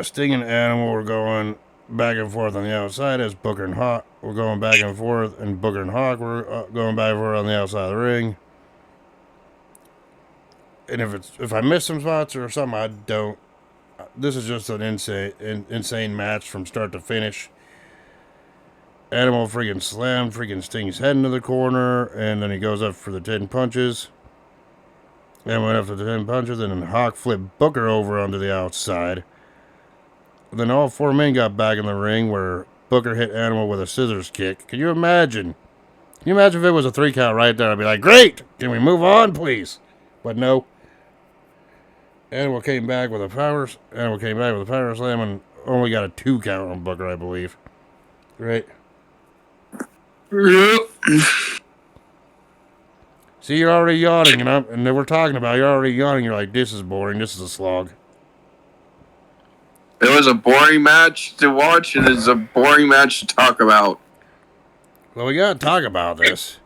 Sting and Animal were going back and forth on the outside as Booker and Hawk were going back and forth, and Booker and Hawk were going back and forth on the outside of the ring. And if I miss some spots or something, I don't. This is just an insane match from start to finish. Animal freaking slammed freaking Sting's head into the corner, and then he goes up for the 10 punches. And went up for the 10 punches, and then Hawk flipped Booker over onto the outside. And then all 4 men got back in the ring where Booker hit Animal with a scissors kick. Can you imagine? Can you imagine if it was a 3 count right there? I'd be like, great! Can we move on, please? But no. Animal came back with a power slam and only got a 2 count on Booker, I believe. Right? Yep. See, you're already yawning, and then we're talking about you're already yawning. You're like, this is boring. This is a slog. It was a boring match to watch, and it's a boring match to talk about. Well, we gotta talk about this.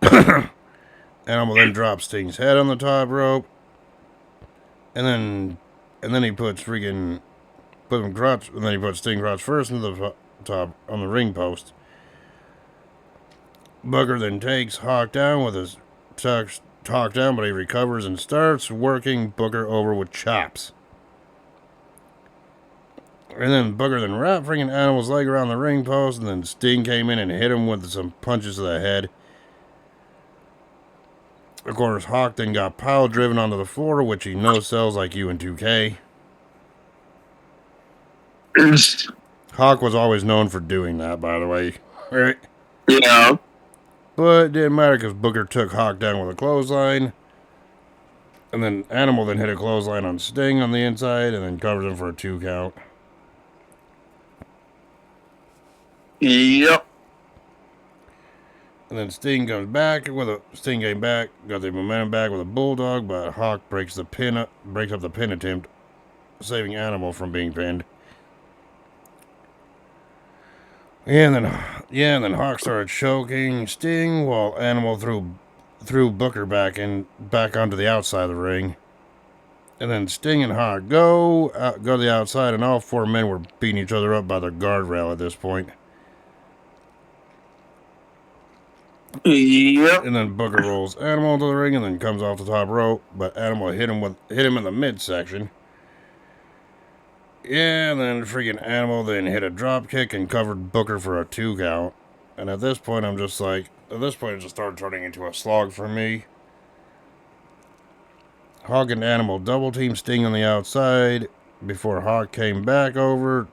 Animal then drops Sting's head on the top rope, and then he puts Sting crotch first into the top on the ring post. Booker then takes Hawk down with his Hawk down, but he recovers and starts working Booker over with chops. And then Booker then wrapped freaking Animal's leg around the ring post, and then Sting came in and hit him with some punches to the head. Of course, Hawk then got pile driven onto the floor, which he no-sells like you in 2K. Hawk was always known for doing that, by the way. Right? Yeah. But it didn't matter because Booker took Hawk down with a clothesline. And then Animal then hit a clothesline on Sting on the inside and then covered him for a 2 count. Yep. And then Sting came back, got the momentum back with a bulldog, but Hawk breaks up the pin attempt, saving Animal from being pinned. And then Hawk started choking Sting while Animal threw Booker back onto the outside of the ring. And then Sting and Hawk go to the outside, and all 4 men were beating each other up by the guardrail at this point. Yep. And then Booker rolls Animal into the ring and then comes off the top rope, but Animal hit him in the midsection. Yeah, and then freaking Animal then hit a drop kick and covered Booker for a 2 count. And at this point, it just started turning into a slog for me. Hawk and Animal double team Sting on the outside before Hawk came back over.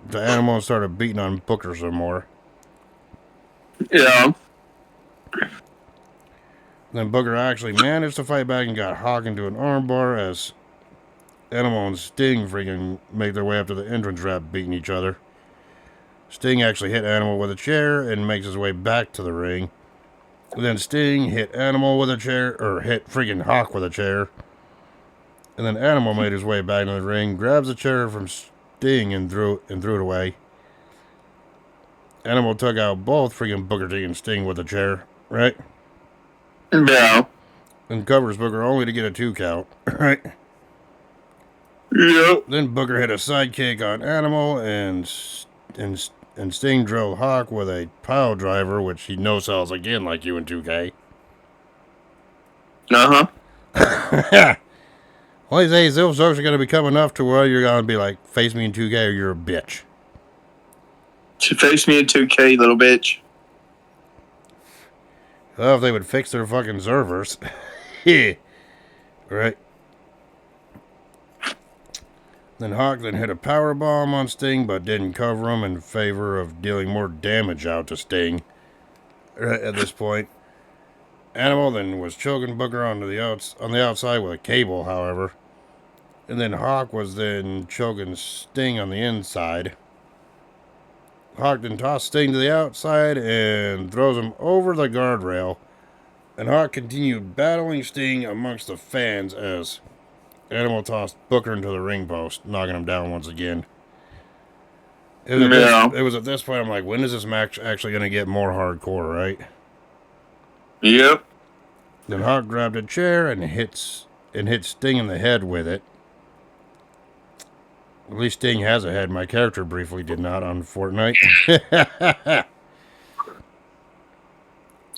The Animal started beating on Booker some more. Yeah. Then Booker actually managed to fight back and got Hawk into an armbar as Animal and Sting freaking make their way up to the entrance ramp beating each other. Sting actually hit Animal with a chair and makes his way back to the ring. Then Sting hit Animal with a chair, or hit freaking Hawk with a chair. And then Animal made his way back into the ring, grabs a chair from Sting and threw it away. Animal took out both freaking Booker T and Sting with a chair, right? Yeah. And covers Booker only to get a 2 count, right? Yep. Then Booker hit a sidekick on Animal and Sting drilled Hawk with a pile driver, which he no-sells again like you in 2K. Uh-huh. Well, these days, those jokes are going to become enough to where you're going to be like, face me in 2K or you're a bitch. She faced me in 2K, little bitch. Well, if they would fix their fucking servers. Right. Then Hawk then hit a power bomb on Sting, but didn't cover him in favor of dealing more damage out to Sting. Right at this point, Animal then was choking Booker on the outside with a cable, however. And then Hawk was then choking Sting on the inside. Hawk then tossed Sting to the outside and throws him over the guardrail. And Hawk continued battling Sting amongst the fans as Animal tossed Booker into the ring post, knocking him down once again. It was at this point I'm like, when is this match actually going to get more hardcore, right? Yep. Then Hawk grabbed a chair and hit Sting in the head with it. At least Sting has a head. My character briefly did not on Fortnite.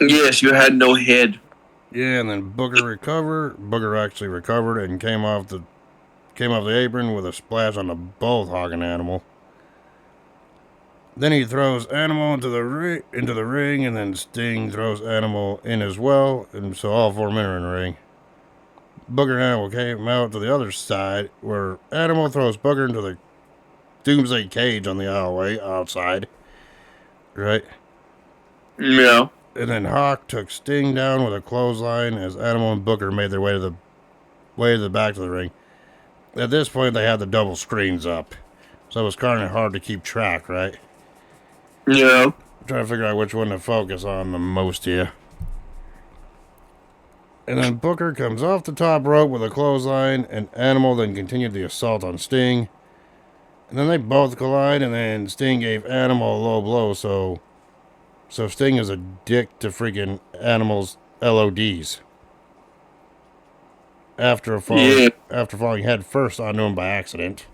Yes, you had no head. Yeah, and then Booker actually recovered and came off the apron with a splash on both Hawk and Animal. Then he throws Animal into the ring, and then Sting throws Animal in as well, and so all 4 men are in the ring. Booker and Animal came out to the other side, where Animal throws Booker into the Doomsday Cage on the aisleway outside. Right? Yeah. And then Hawk took Sting down with a clothesline as Animal and Booker made their way to the back of the ring. At this point, they had the double screens up, so it was kind of hard to keep track, right? Yeah. I'm trying to figure out which one to focus on the most here. And then Booker comes off the top rope with a clothesline, and Animal then continued the assault on Sting. And then they both collide, and then Sting gave Animal a low blow, so Sting is a dick to freaking Animal's LODs. After falling head first onto him by accident.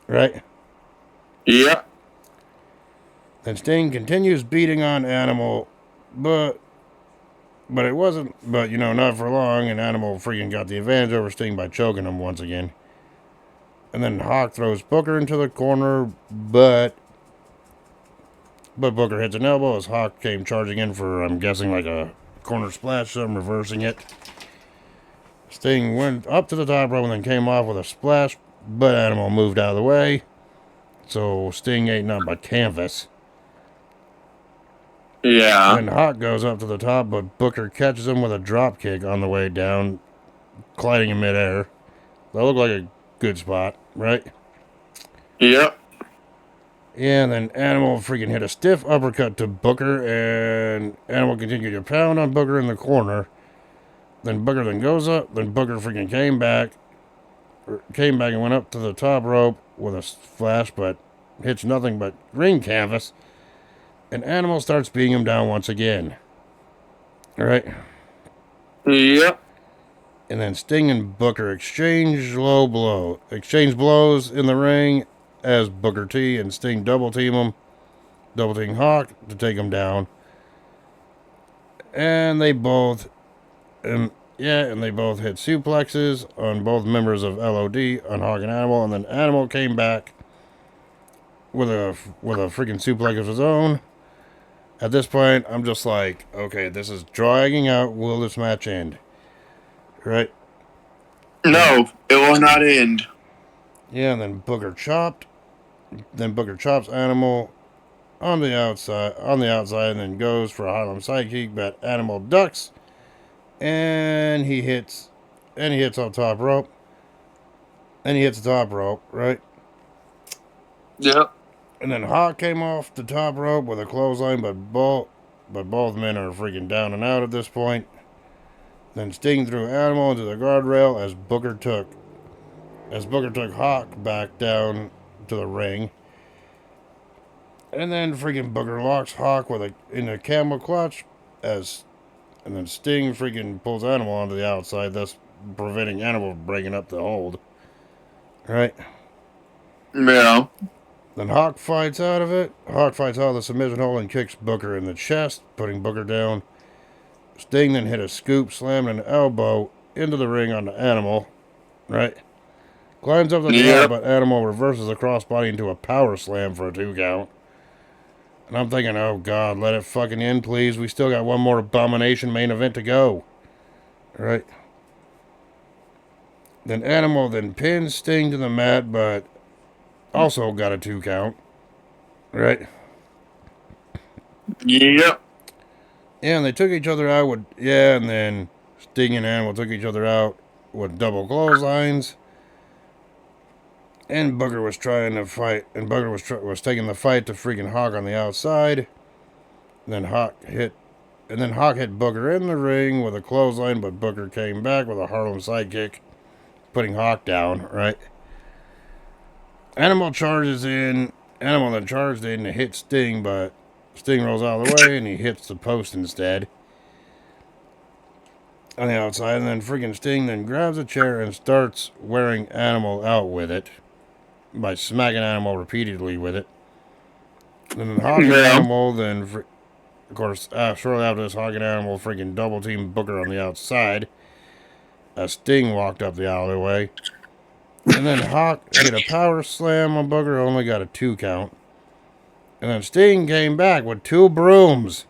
Right? Yeah. Then Sting continues beating on Animal, but it wasn't, not for long, and Animal freaking got the advantage over Sting by choking him once again. And then Hawk throws Booker into the corner, but Booker hits an elbow as Hawk came charging in for, I'm guessing, like a corner splash, so I'm reversing it. Sting went up to the top rope and then came off with a splash, but Animal moved out of the way, so Sting ain't nothing but canvas. Yeah. Then Hawk goes up to the top, but Booker catches him with a drop kick on the way down, colliding in midair. That looked like a good spot, right? Yep. Yeah, and then Animal freaking hit a stiff uppercut to Booker, and Animal continued to pound on Booker in the corner. Then Booker then goes up, then Booker freaking came back and went up to the top rope with a flash, but hits nothing but ring canvas. And Animal starts beating him down once again. Alright? Yep. And then Sting and Booker exchange blows in the ring as Booker T and Sting double team Hawk to take him down. And they both hit suplexes on both members of LOD on Hawk and Animal, and then Animal came back with a freaking suplex of his own. At this point, I'm just like, okay, this is dragging out. Will this match end? Right? Right. No, it will not end. Yeah, and then Booker chopped. Then Booker chops Animal on the outside, and then goes for a Harlem sidekick, but Animal ducks, and he hits on top rope, and he hits the top rope, right? Yep. And then Hawk came off the top rope with a clothesline, but both men are freaking down and out at this point. Then Sting threw Animal into the guardrail as Booker took Hawk back down to the ring. And then freaking Booker locks Hawk in a camel clutch as and then Sting freaking pulls Animal onto the outside, thus preventing Animal from breaking up the hold. Right? Yeah. Then Hawk fights out of it. Hawk fights out of the submission hold and kicks Booker in the chest, putting Booker down. Sting then hit a scoop, slam, and an elbow into the ring on the Animal. Right? Climbs up the top, Yep. but Animal reverses the crossbody into a power slam for a 2 count. And I'm thinking, oh god, let it fucking end, please. We still got one more Abomination main event to go. Right? Then Animal then pins Sting to the mat, but also got a 2 count. Right? Yep. Yeah, and they took each other out with, yeah, and then Sting and Animal took each other out with double clotheslines. And Booker was trying to fight, and Booker was taking the fight to freaking Hawk on the outside. And then Hawk hit Booker in the ring with a clothesline, but Booker came back with a Harlem sidekick, putting Hawk down, right? Animal charges in. Animal then charged in to hit Sting, but Sting rolls out of the way and he hits the post instead on the outside. And then freaking Sting then grabs a chair and starts wearing Animal out with it by smacking Animal repeatedly with it. And then Hawk and Yeah. Animal then, of course, shortly after this, Hawk and Animal freaking double team Booker on the outside. Sting walked up the alleyway. And then Hawk hit a power slam on Booker, only got a 2 count. And then Sting came back with 2 brooms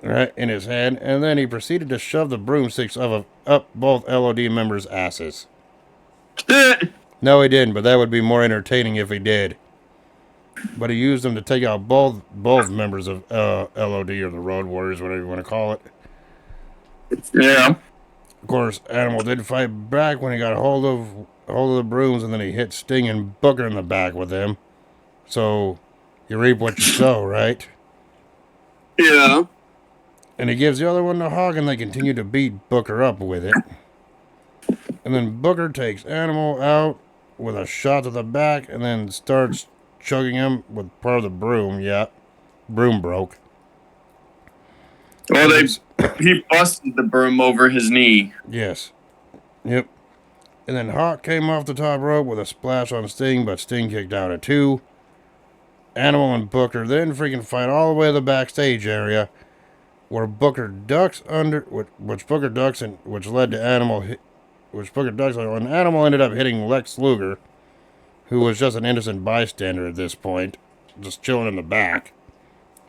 right in his hand, and then he proceeded to shove the broomsticks up both LOD members' asses. No, he didn't, but that would be more entertaining if he did. But he used them to take out both members of LOD or the Road Warriors, whatever you want to call it. Yeah. Of course, Animal did fight back when he got hold of the brooms, and then he hit Sting and Booker in the back with them. So you reap what you sow, right? Yeah. And he gives the other one to Hawk, and they continue to beat Booker up with it. And then Booker takes Animal out with a shot to the back, and then starts chugging him with part of the broom. Yeah, broom broke. Well, he busted the broom over his knee. Yes. Yep. And then Hawk came off the top rope with a splash on Sting, but Sting kicked out at 2. Animal and Booker then freaking fight all the way to the backstage area, where Booker ducks which Booker ducks and which led to Booker ducks, and Animal ended up hitting Lex Luger, who was just an innocent bystander at this point, just chilling in the back,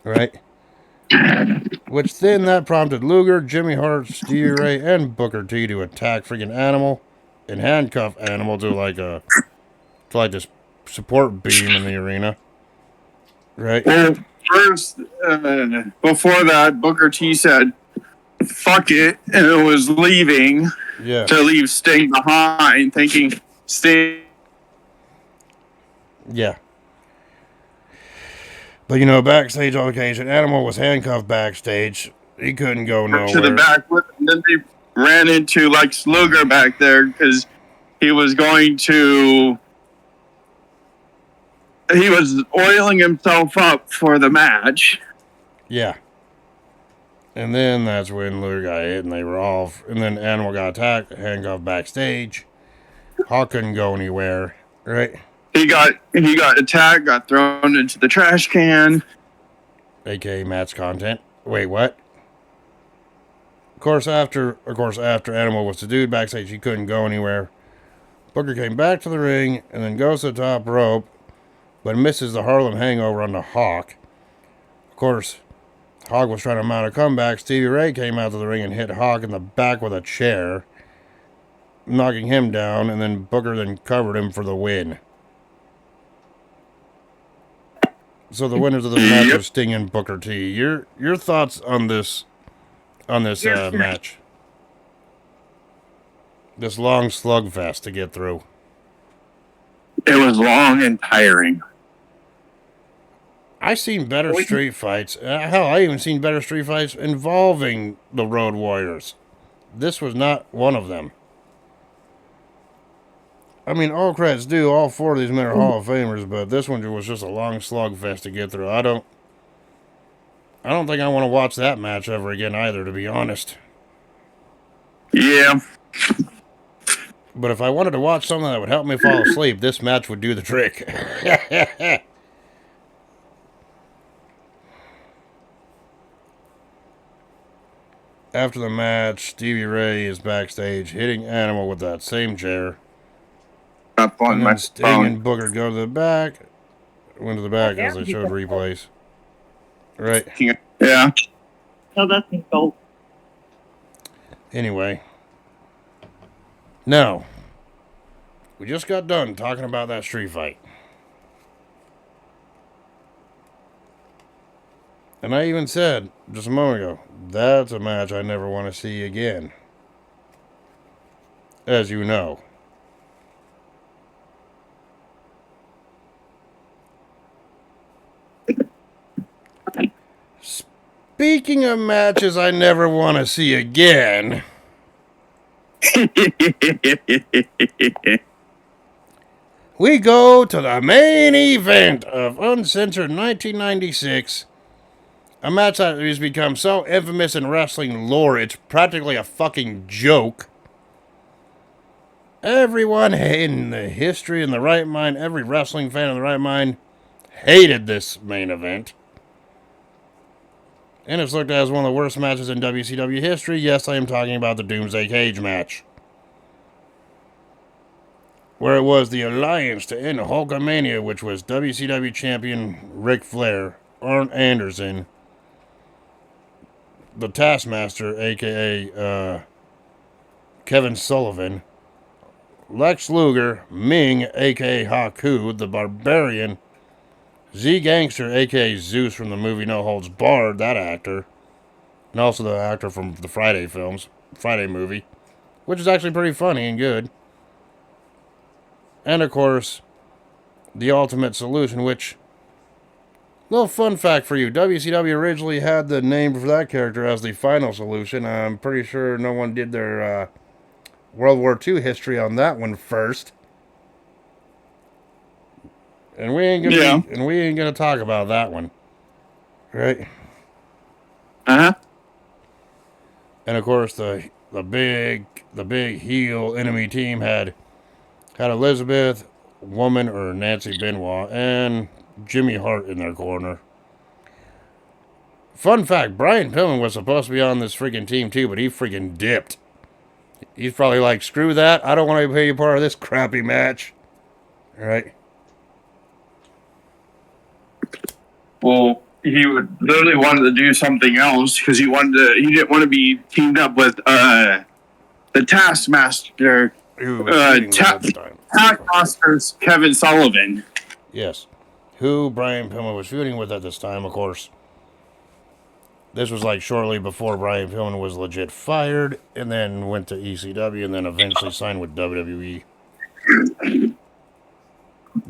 right? Which then that prompted Luger, Jimmy Hart, Stevie Ray, and Booker T to attack freaking Animal and handcuff Animal to this support beam in the arena, right? Well, first, before that, Booker T said, "Fuck it," and it was leaving Yeah, to leave Sting behind, thinking Sting. yeah. But backstage on occasion, Animal was handcuffed backstage. He couldn't go nowhere. To the back with him. Then they ran into Lex Luger back there because he was oiling himself up for the match. Yeah. And then that's when Luger got hit and they were off. And then Animal got attacked, handcuffed backstage. Hawk couldn't go anywhere, right? He got attacked, got thrown into the trash can. AKA match content. Wait, what? Of course, after Animal was subdued backstage, he couldn't go anywhere. Booker came back to the ring and then goes to the top rope, but misses the Harlem Hangover on the Hawk. Of course, Hawk was trying to mount a comeback. Stevie Ray came out to the ring and hit Hawk in the back with a chair. Of course, Animal then hit Hawk with a chair. And then Animal then hit Booker in the back with a chair. And then Booker then came back to the ring and hit Hawk in the back with a chair. knocking him down, and then Booker then covered him for the win. So the winners of this match are Sting and Booker T. Your thoughts on this match? This long slugfest to get through. It was long and tiring. I seen better street fights. Hell, I even seen better street fights involving the Road Warriors. This was not one of them. I mean, all credits due. All four of these men are Hall of Famers, but this one was just a long slugfest to get through. I don't think I want to watch that match ever again either, to be honest. Yeah. But if I wanted to watch something that would help me fall asleep, this match would do the trick. After the match, Stevie Ray is backstage hitting Animal with that same chair. Up on my Sting phone. and Booker go to the back. Went to the back as they showed replays. Right. Yeah. No, that's cool. Anyway. Now, we just got done talking about that street fight. And I even said just a moment ago, that's a match I never want to see again. As you know. Speaking of matches I never want to see again, we go to the main event of Uncensored 1996. A match that has become so infamous in wrestling lore, it's practically a fucking joke. Everyone in the history in the right mind, every wrestling fan in the right mind, hated this main event. And it's looked at as one of the worst matches in WCW history. Yes, I am talking about the Doomsday Cage match. Where it was the alliance to end Hulkamania, which was WCW champion Ric Flair, Arn Anderson, the Taskmaster, a.k.a. Kevin Sullivan, Lex Luger, Ming, a.k.a. Haku, the Barbarian, Z-Gangster, a.k.a. Zeus from the movie No Holds Barred, that actor, and also the actor from the Friday movie, which is actually pretty funny and good. And, of course, the Ultimate Solution, which, little fun fact for you, WCW originally had the name for that character as the Final Solution. I'm pretty sure no one did their World War II history on that one first. And we ain't gonna talk about that one, right? And of course, the big heel enemy team had Elizabeth, Woman, or Nancy Benoit, and Jimmy Hart in their corner. Fun fact: Brian Pillman was supposed to be on this freaking team too, but he freaking dipped. He's probably like, screw that! I don't want to be a part of this crappy match, right? Well, he would literally wanted to do something else because he didn't want to be teamed up with the Taskmaster. Taskmaster's Kevin Sullivan. Yes, who Brian Pillman was feuding with at this time, of course. This was like shortly before Brian Pillman was legit fired, and then went to ECW, and then eventually signed with WWE.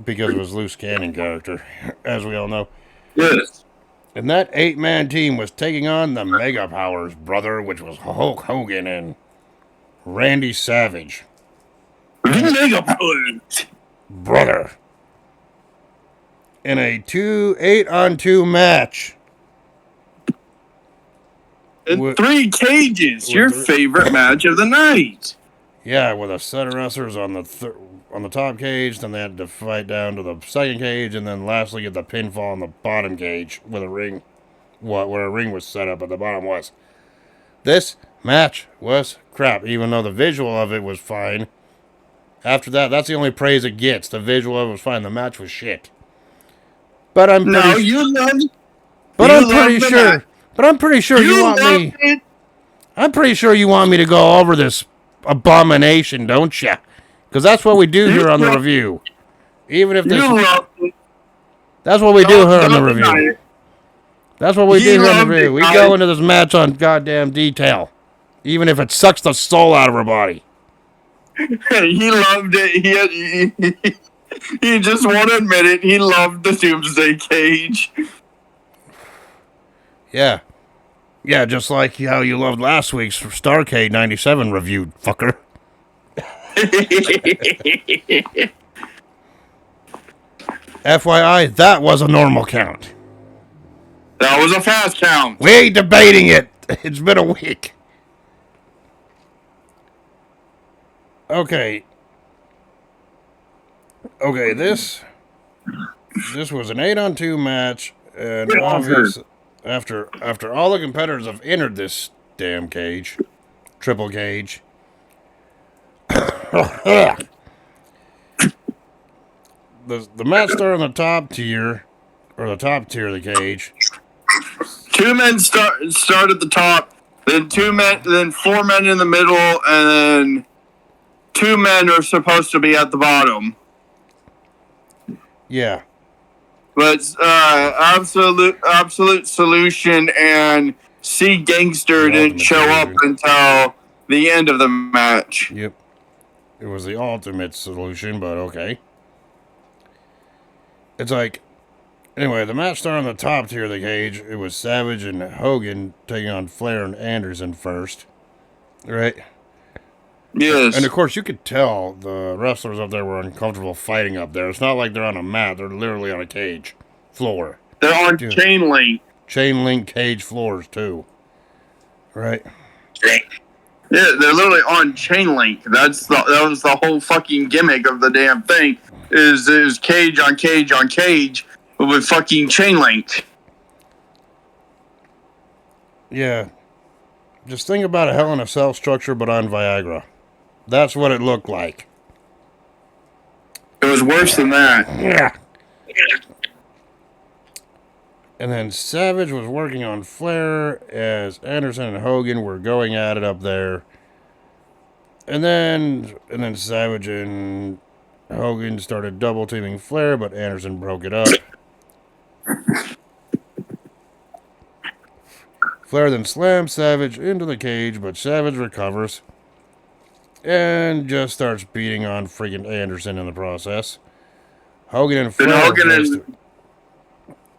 Because of his loose cannon character, as we all know. Yes. And that 8-man team was taking on the Mega Powers, brother, which was Hulk Hogan and Randy Savage. Mega Powers, brother. In a 8-on-2 match. In 3 cages, your favorite match of the night. Yeah, with a set of wrestlers on the top cage, then they had to fight down to the second cage, and then lastly get the pinfall on the bottom cage with a ring, where a ring was set up at the bottom was. This match was crap, even though the visual of it was fine. After that, that's the only praise it gets. The visual of it was fine. The match was shit. But I'm pretty sure. But I'm pretty sure you want me. I'm pretty sure you want me to go over this abomination, don't you? Because that's what we do here on the review. Even if this, You loved it. that's what we do here on the Don't deny review. it. That's what we He do here on the loved review. it, We guys. go into this match on goddamn detail, even if it sucks the soul out of our body. He loved it. He just won't admit it. He loved the Doomsday Cage. Yeah. Yeah, just like how you loved last week's Starcade 97 reviewed, fucker. FYI, that was a normal count. That was a fast count. We ain't debating it. It's been a week. Okay. Okay, this was an 8-on-2 match, and Get off her. obviously after all the competitors have entered this damn cage, triple cage. the match started on the top tier, or the top tier of the cage. Two men start at the top, then then 4 men in the middle, and then 2 men are supposed to be at the bottom. Yeah. But Absolute Solution and Sea Gangster didn't show up until the end of the match. Yep. It was the ultimate solution, but okay. It's like, anyway, the match started on the top tier of the cage. It was Savage and Hogan taking on Flair and Anderson first. Right? Yes. And of course, you could tell the wrestlers up there were uncomfortable fighting up there. It's not like they're on a mat, they're literally on a cage floor. They're on chain link. Chain link cage floors, too. Right? Yeah, they're literally on chain link. That was the whole fucking gimmick of the damn thing. Is cage on cage on cage with fucking chain link. Yeah. Just think about a Hell in a Cell structure, but on Viagra. That's what it looked like. It was worse than that. Yeah. And then Savage was working on Flair as Anderson and Hogan were going at it up there. And then Savage and Hogan started double teaming Flair, but Anderson broke it up. Flair then slams Savage into the cage, but Savage recovers and just starts beating on freaking Anderson in the process. Hogan and Flair.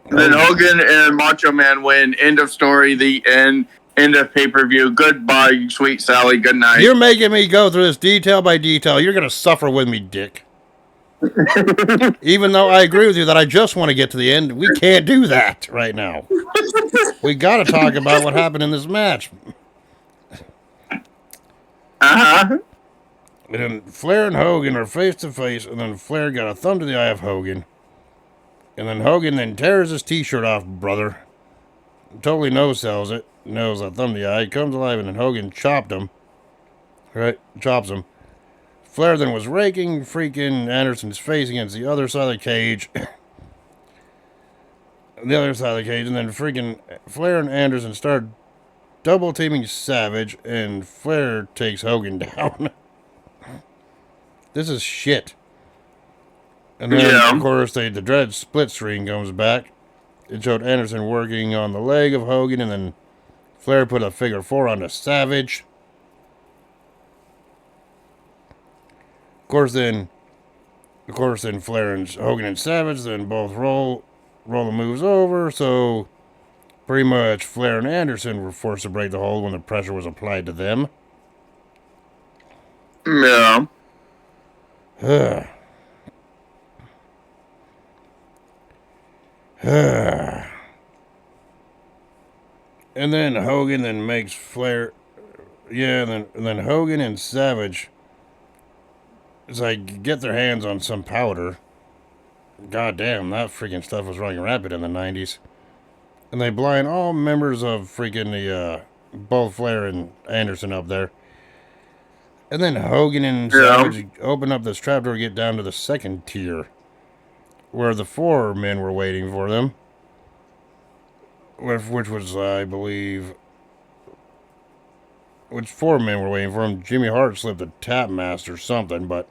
Then Hogan and Macho Man win. End of story. The end. End of pay-per-view. Goodbye, sweet Sally. Good night. You're making me go through this detail by detail. You're going to suffer with me, Dick. Even though I agree with you that I just want to get to the end, we can't do that right now. We got to talk about what happened in this match. Uh-huh. And then Flair and Hogan are face to face, and then Flair got a thumb to the eye of Hogan. And then Hogan then tears his t-shirt off, brother. Totally no-sells it. Knows a thumb to the eye. Comes alive, and then Hogan chopped him. Right? Chops him. Flair then was raking freaking Anderson's face against the other side of the cage. And then freaking Flair and Anderson started double teaming Savage, and Flair takes Hogan down. This is shit. And then, of course, the dread split screen comes back. It showed Anderson working on the leg of Hogan, and then Flair put a figure 4 onto Savage. Of course, then Flair and Hogan and Savage then both roll the moves over. So pretty much Flair and Anderson were forced to break the hold when the pressure was applied to them. Yeah. And then Hogan then makes Flair. Yeah, and then Hogan and Savage. It's like, get their hands on some powder. God damn, that freaking stuff was running rapid in the 90s. And they blind all members of freaking the, both Flair and Anderson up there. And then Hogan and Savage open up this trapdoor to get down to the second tier, where the 4 men were waiting for them. Which was, I believe, which 4 men were waiting for him. Jimmy Hart slipped a Tapmaster or something, but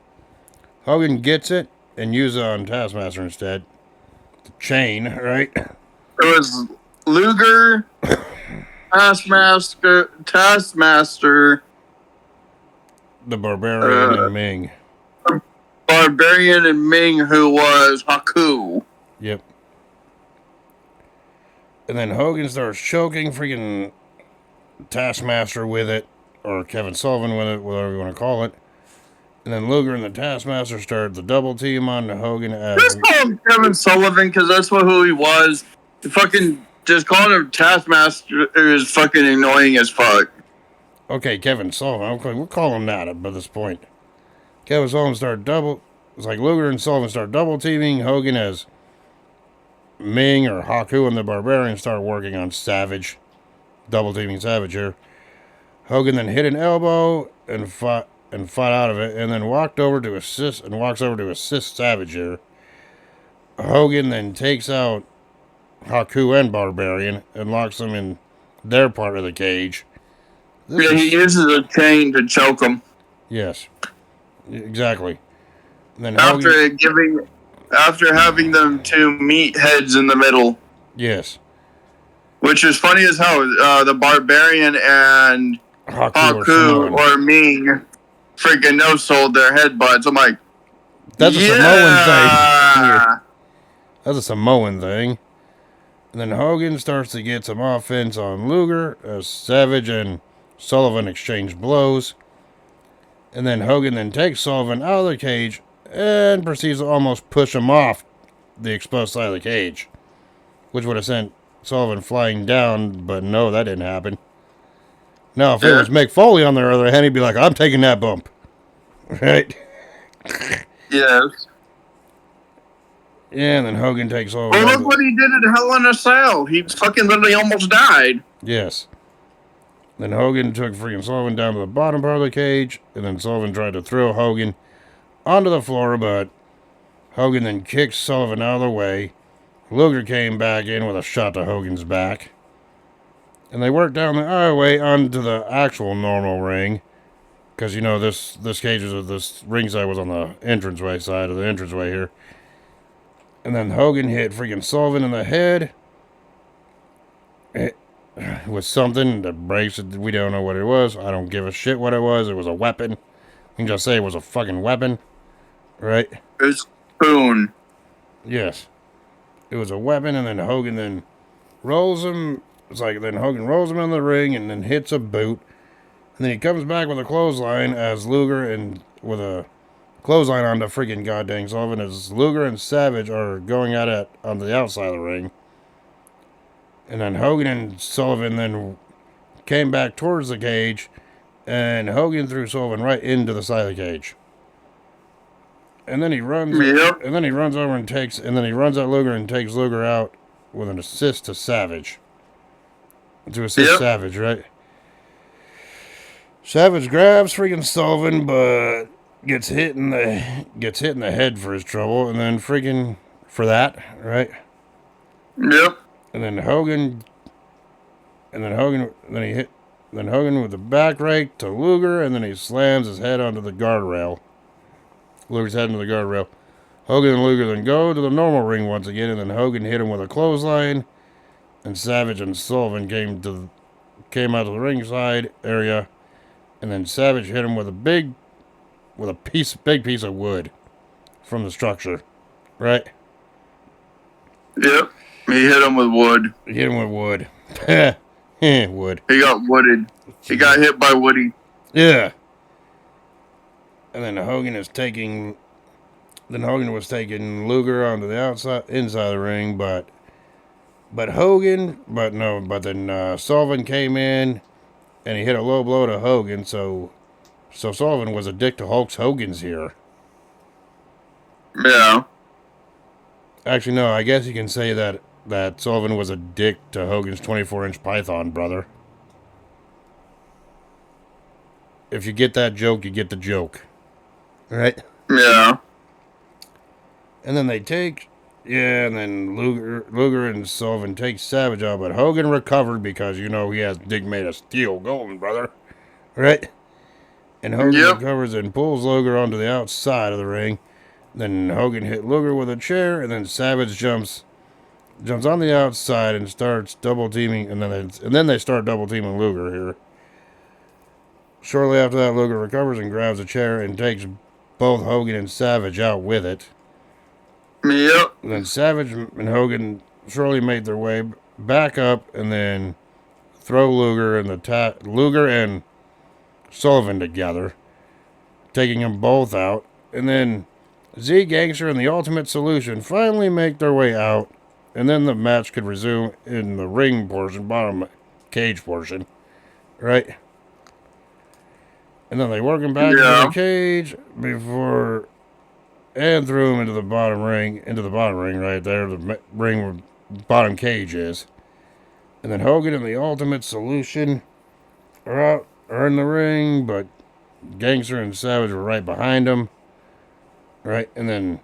Hogan gets it and uses it on Taskmaster instead. The chain, right? It was Luger, Taskmaster, The Barbarian and Ming. Barbarian, and Ming, who was Haku. Yep. And then Hogan starts choking freaking Taskmaster with it, or Kevin Sullivan with it, whatever you want to call it. And then Luger and the Taskmaster started the double team on Hogan. Just call him Kevin Sullivan because that's who he was. Just calling him Taskmaster is fucking annoying as fuck. Okay, Kevin Sullivan. Okay, we'll call him that by this point. Kevin Sullivan started double. It's like Luger and Sullivan start double teaming. Hogan as Ming or Haku and the Barbarian start working on Savage. Double teaming Savage here. Hogan then hit an elbow and fought out of it, and then walks over to assist Savage here. Hogan then takes out Haku and Barbarian and locks them in their part of the cage. He uses a chain to choke him. Yes, exactly. And then after having them two meet heads in the middle. Yes. Which is funny as hell. The Barbarian and Haku or Ming freaking no-sold their headbutts. I'm like, that's a Samoan thing. That's a Samoan thing. And then Hogan starts to get some offense on Luger as Savage and Sullivan exchange blows. And then Hogan then takes Sullivan out of the cage and proceeds to almost push him off the exposed side of the cage, which would have sent Sullivan flying down, but no, that didn't happen. Now, if it was Mick Foley on the other hand, he'd be like, I'm taking that bump. Right? Yes. Yeah, and then Hogan takes over. Well, look what he did at Hell in a Cell. He fucking literally almost died. Yes. Then Hogan took freaking Sullivan down to the bottom part of the cage, and then Sullivan tried to throw Hogan onto the floor, but Hogan then kicked Sullivan out of the way. Luger came back in with a shot to Hogan's back. And they worked down the aisleway onto the actual normal ring. Because, you know, this ringside was on the entranceway side of the entranceway here. And then Hogan hit freaking Sullivan in the head. With something that breaks it. We don't know what it was. I don't give a shit what it was. It was a weapon. You can just say it was a fucking weapon. Right? It's a spoon. Yes. It was a weapon, and then Hogan then rolls him. It's like then Hogan rolls him in the ring and then hits a boot. And then he comes back with a clothesline as Luger and with a clothesline on the freaking goddamn Sullivan as Luger and Savage are going at it on the outside of the ring. And then Hogan and Sullivan then came back towards the cage, and Hogan threw Sullivan right into the side of the cage. And then he runs. Yep. And then he runs over and takes. And then he runs at Luger and takes Luger out with an assist to Savage. To assist Savage, right? Savage grabs freaking Sullivan, but gets hit in the head for his trouble, and then freaking for that, right? Yep. And then Hogan with the back rake to Luger, and then he slams his head onto the guardrail. Luger's head into the guardrail. Hogan and Luger then go to the normal ring once again, and then Hogan hit him with a clothesline, and Savage and Sullivan came out of the ringside area, and then Savage hit him with a big piece of wood from the structure, right? Yep. He hit him with wood. Wood. He got wooded. He got hit by Woody. Yeah. And then Hogan was taking Luger onto the inside of the ring, but then Sullivan came in and he hit a low blow to Hogan, so Sullivan was a dick to Hulk Hogan's here. Yeah. Actually, no, I guess you can say that Sullivan was a dick to Hogan's 24-inch python, brother. If you get that joke, you get the joke. Right? Yeah. And then and then Luger and Sullivan take Savage out, but Hogan recovered because, you know, he has dick made of steel going, brother. right? And Hogan Yep. recovers and pulls Luger onto the outside of the ring. Then Hogan hit Luger with a chair, and then Savage jumps on the outside and starts double teaming, and then they start double teaming Luger here. Shortly after that, Luger recovers and grabs a chair and takes both Hogan and Savage out with it. Yep. And then Savage and Hogan shortly made their way back up, and then throw Luger and Sullivan together, taking them both out. And then Z Gangster and the Ultimate Solution finally make their way out, and then the match could resume in the ring portion, bottom cage portion, right? And then they work him back into the cage before, and threw him into the bottom ring right there, the ring where the bottom cage is. And then Hogan and the Ultimate Solution are in the ring, but Gangster and Savage were right behind him, right? And then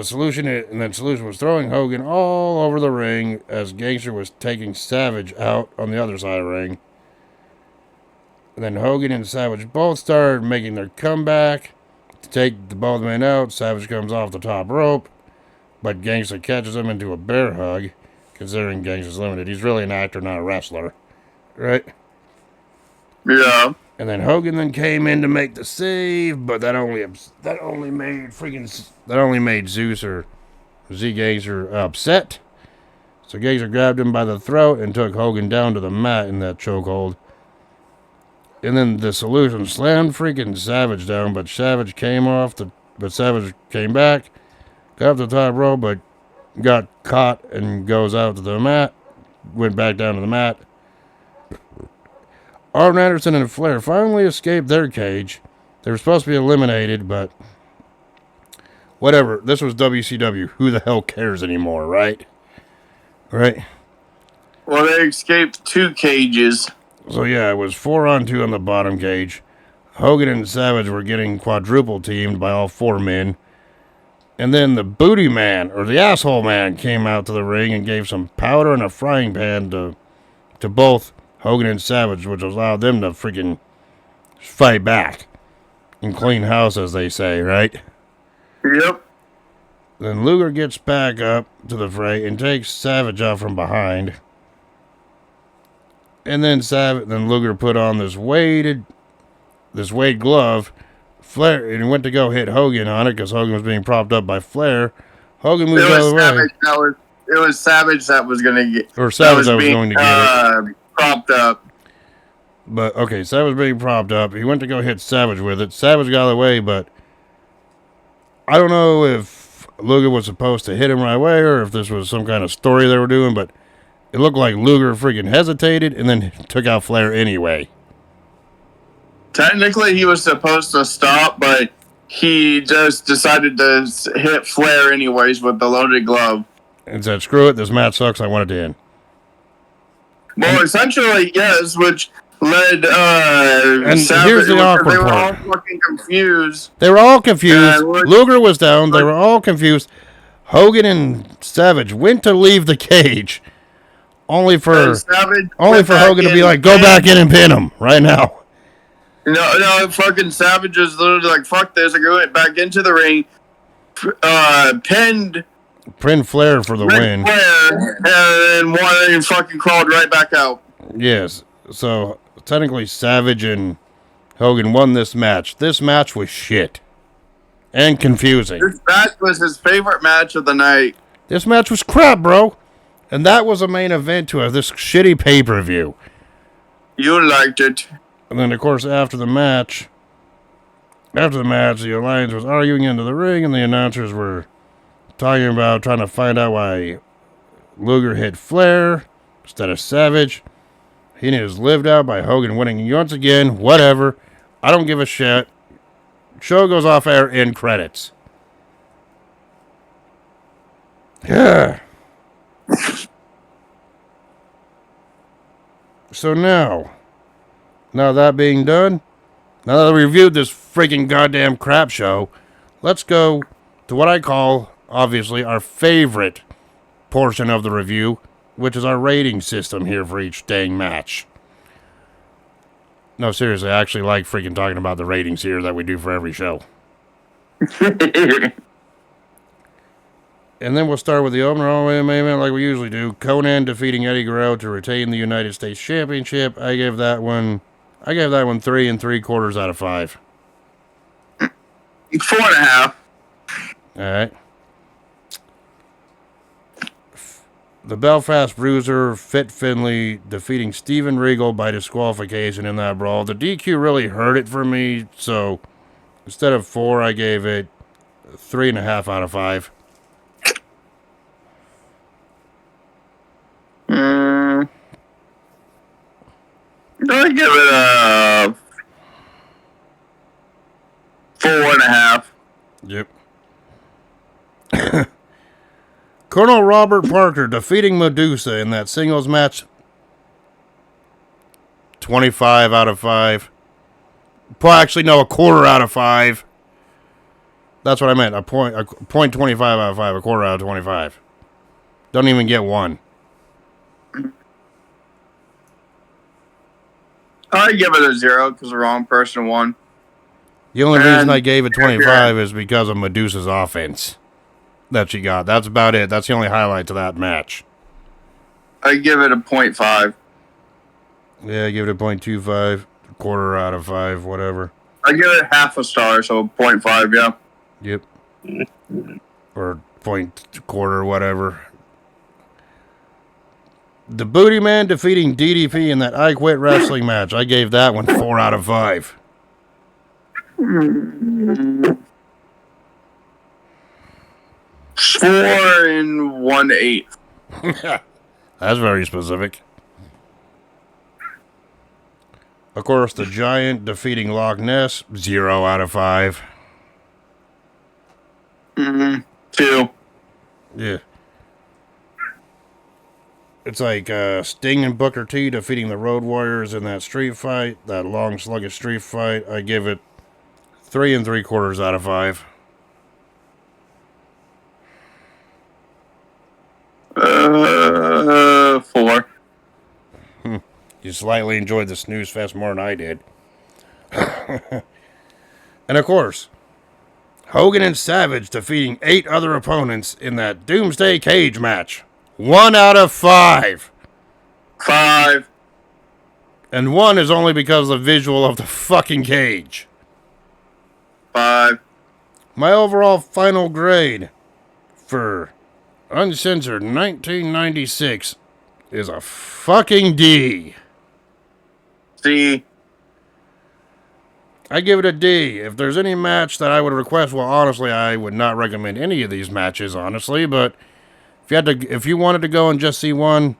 Solution was throwing Hogan all over the ring as Gangster was taking Savage out on the other side of the ring. And then Hogan and Savage both started making their comeback to take the both men out. Savage comes off the top rope, but Gangster catches him into a bear hug, considering Gangster's limited. He's really an actor, not a wrestler, right? Yeah. And then Hogan then came in to make the save, but that only made Zeus or Z Gangster upset. So Gangster grabbed him by the throat and took Hogan down to the mat in that chokehold. And then the Solution slammed freaking Savage down, but Savage came back, got up the top rope, but got caught and goes out to the mat, went back down to the mat. Arn Anderson and Flair finally escaped their cage. They were supposed to be eliminated, but whatever. This was WCW. Who the hell cares anymore, right? Right? Well, they escaped 2 cages. So yeah, it was 4-on-2 on the bottom cage. Hogan and Savage were getting quadruple teamed by all 4 men. And then the booty man, or the asshole man, came out to the ring and gave some powder and a frying pan to both Hogan and Savage, which allowed them to freaking fight back and clean house, as they say, right? Yep. Then Luger gets back up to the fray and takes Savage out from behind. And then Luger put on this weighted glove. Flair, and went to go hit Hogan on it because Hogan was being propped up by Flair. Hogan moved out of the way. It was Savage that was going to get. Or Savage that was going to get it. Propped up. But, okay, Savage being propped up. He went to go hit Savage with it. Savage got out of the way, but I don't know if Luger was supposed to hit him right away or if this was some kind of story they were doing, but it looked like Luger freaking hesitated and then took out Flair anyway. Technically, he was supposed to stop, but he just decided to hit Flair anyways with the loaded glove. And said, screw it, this match sucks, I want it to end. Well, essentially, yes, which led and Savage, here's the awkward they were part. all fucking confused. They were all confused. Luger was down. They were all confused. Hogan and Savage went to leave the cage, only for Hogan to be like, go back in and pin him right now. No, fucking Savage was literally like, fuck this. I went back into the ring, pinned Flair for the win. Flair, and won and fucking crawled right back out. Yes. So, technically, Savage and Hogan won this match. This match was shit. And confusing. This match was his favorite match of the night. This match was crap, bro. And that was a main event to this shitty pay-per-view. You liked it. And then, of course, after the match, the Alliance was arguing into the ring, and the announcers were talking about trying to find out why Luger hit Flair instead of Savage. He is lived out by Hogan winning once again. Whatever. I don't give a shit. Show goes off air in credits. Yeah. So now that being done, now that we reviewed this freaking goddamn crap show, let's go to what I call, obviously, our favorite portion of the review, which is our rating system here for each dang match. No, seriously, I actually like freaking talking about the ratings here that we do for every show. And then we'll start with the opener all the way to main event like we usually do. Conan defeating Eddie Guerrero to retain the United States Championship. I gave that one 3 3/4 out of 5. 4.5. All right. The Belfast Bruiser, Fit Finlay, defeating Steven Regal by disqualification in that brawl. The DQ really hurt it for me, so instead of 4, I gave it 3.5 out of 5. I'd give it a 4.5. Yep. Colonel Robert Parker defeating Medusa in that singles match. 25 out of 5. Well, actually, no, 1/4 out of 5. That's what I meant. A point 25 out of 5. 1/4 out of 25. Don't even get 1. I'd give it a 0 because the wrong person won. The only reason I gave it 25 is because of Medusa's offense that she got. That's about it. That's the only highlight to that match. I'd give it a 0.5. Yeah, give it a 0.25. 1/4 out of 5, whatever. I'd give it half a star, so 0.5, yeah. Yep. Or 1/4, whatever. The Booty Man defeating DDP in that I Quit Wrestling match. I gave that one 4 out of 5. 4 1/8. That's very specific. Of course, the Giant defeating Loch Ness. 0 out of 5. 2. Yeah. It's like Sting and Booker T defeating the Road Warriors in that street fight, that long, sluggish street fight. I give it 3 3/4 out of 5. 4. You slightly enjoyed the snooze fest more than I did. And of course, Hogan and Savage defeating 8 other opponents in that Doomsday Cage match. 1 out of 5. 5. And 1 is only because of the visual of the fucking cage. 5. My overall final grade for Uncensored 1996 is a fucking D. C. I give it a D. If there's any match that I would request, well, honestly, I would not recommend any of these matches, honestly, but if you wanted to go and just see one,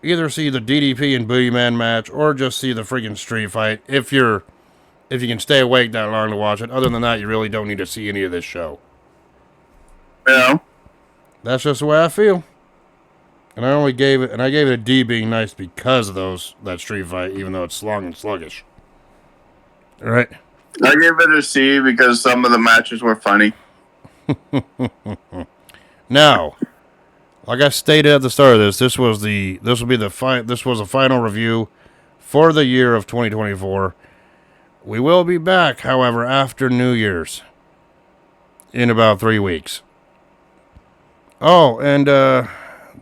either see the DDP and Booty Man match or just see the freaking street fight if you can stay awake that long to watch it. Other than that, you really don't need to see any of this show. Yeah. That's just the way I feel. And I gave it a D being nice because of that street fight, even though it's long and sluggish. All right. I gave it a C because some of the matches were funny. Now, like I stated at the start of this, this was a final review for the year of 2024. We will be back, however, after New Year's in about 3 weeks. Oh, and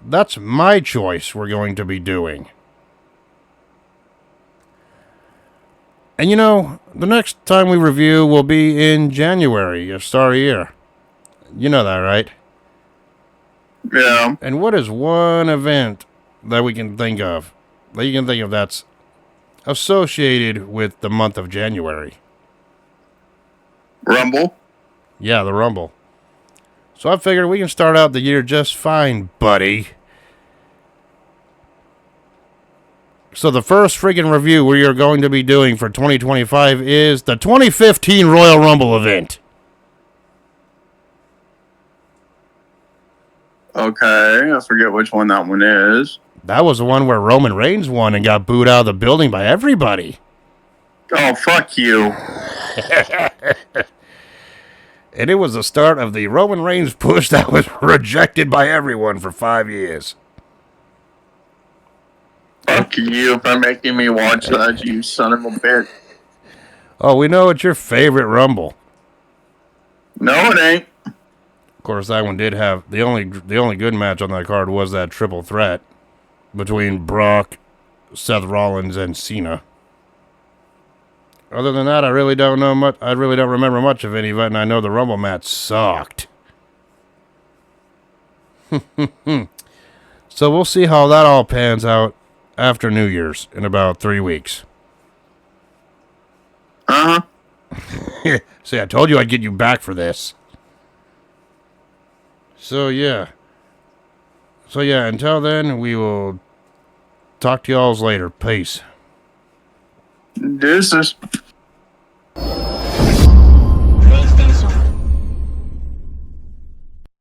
that's my choice we're going to be doing. And you know, the next time we review will be in January, a star year. You know that, right? Yeah. And what is one event that we can think of, that's associated with the month of January? Rumble. Yeah, the Rumble. So I figured we can start out the year just fine, buddy. So the first freaking review we are going to be doing for 2025 is the 2015 Royal Rumble event. Okay, I forget which one that one is. That was the one where Roman Reigns won and got booed out of the building by everybody. Oh, fuck you. And it was the start of the Roman Reigns push that was rejected by everyone for 5 years. I Fuck you for making me watch that, you son of a bitch. Oh, we know it's your favorite Rumble. No, it ain't. Of course, that one did have the only good match on that card was that triple threat between Brock, Seth Rollins, and Cena. Other than that, I really don't know much. I really don't remember much of any of it, and I know the Rumble match sucked. So we'll see how that all pans out after New Year's in about 3 weeks. Uh-huh. See, I told you I'd get you back for this. So yeah, until then, we will talk to y'all later. Peace. Deuces.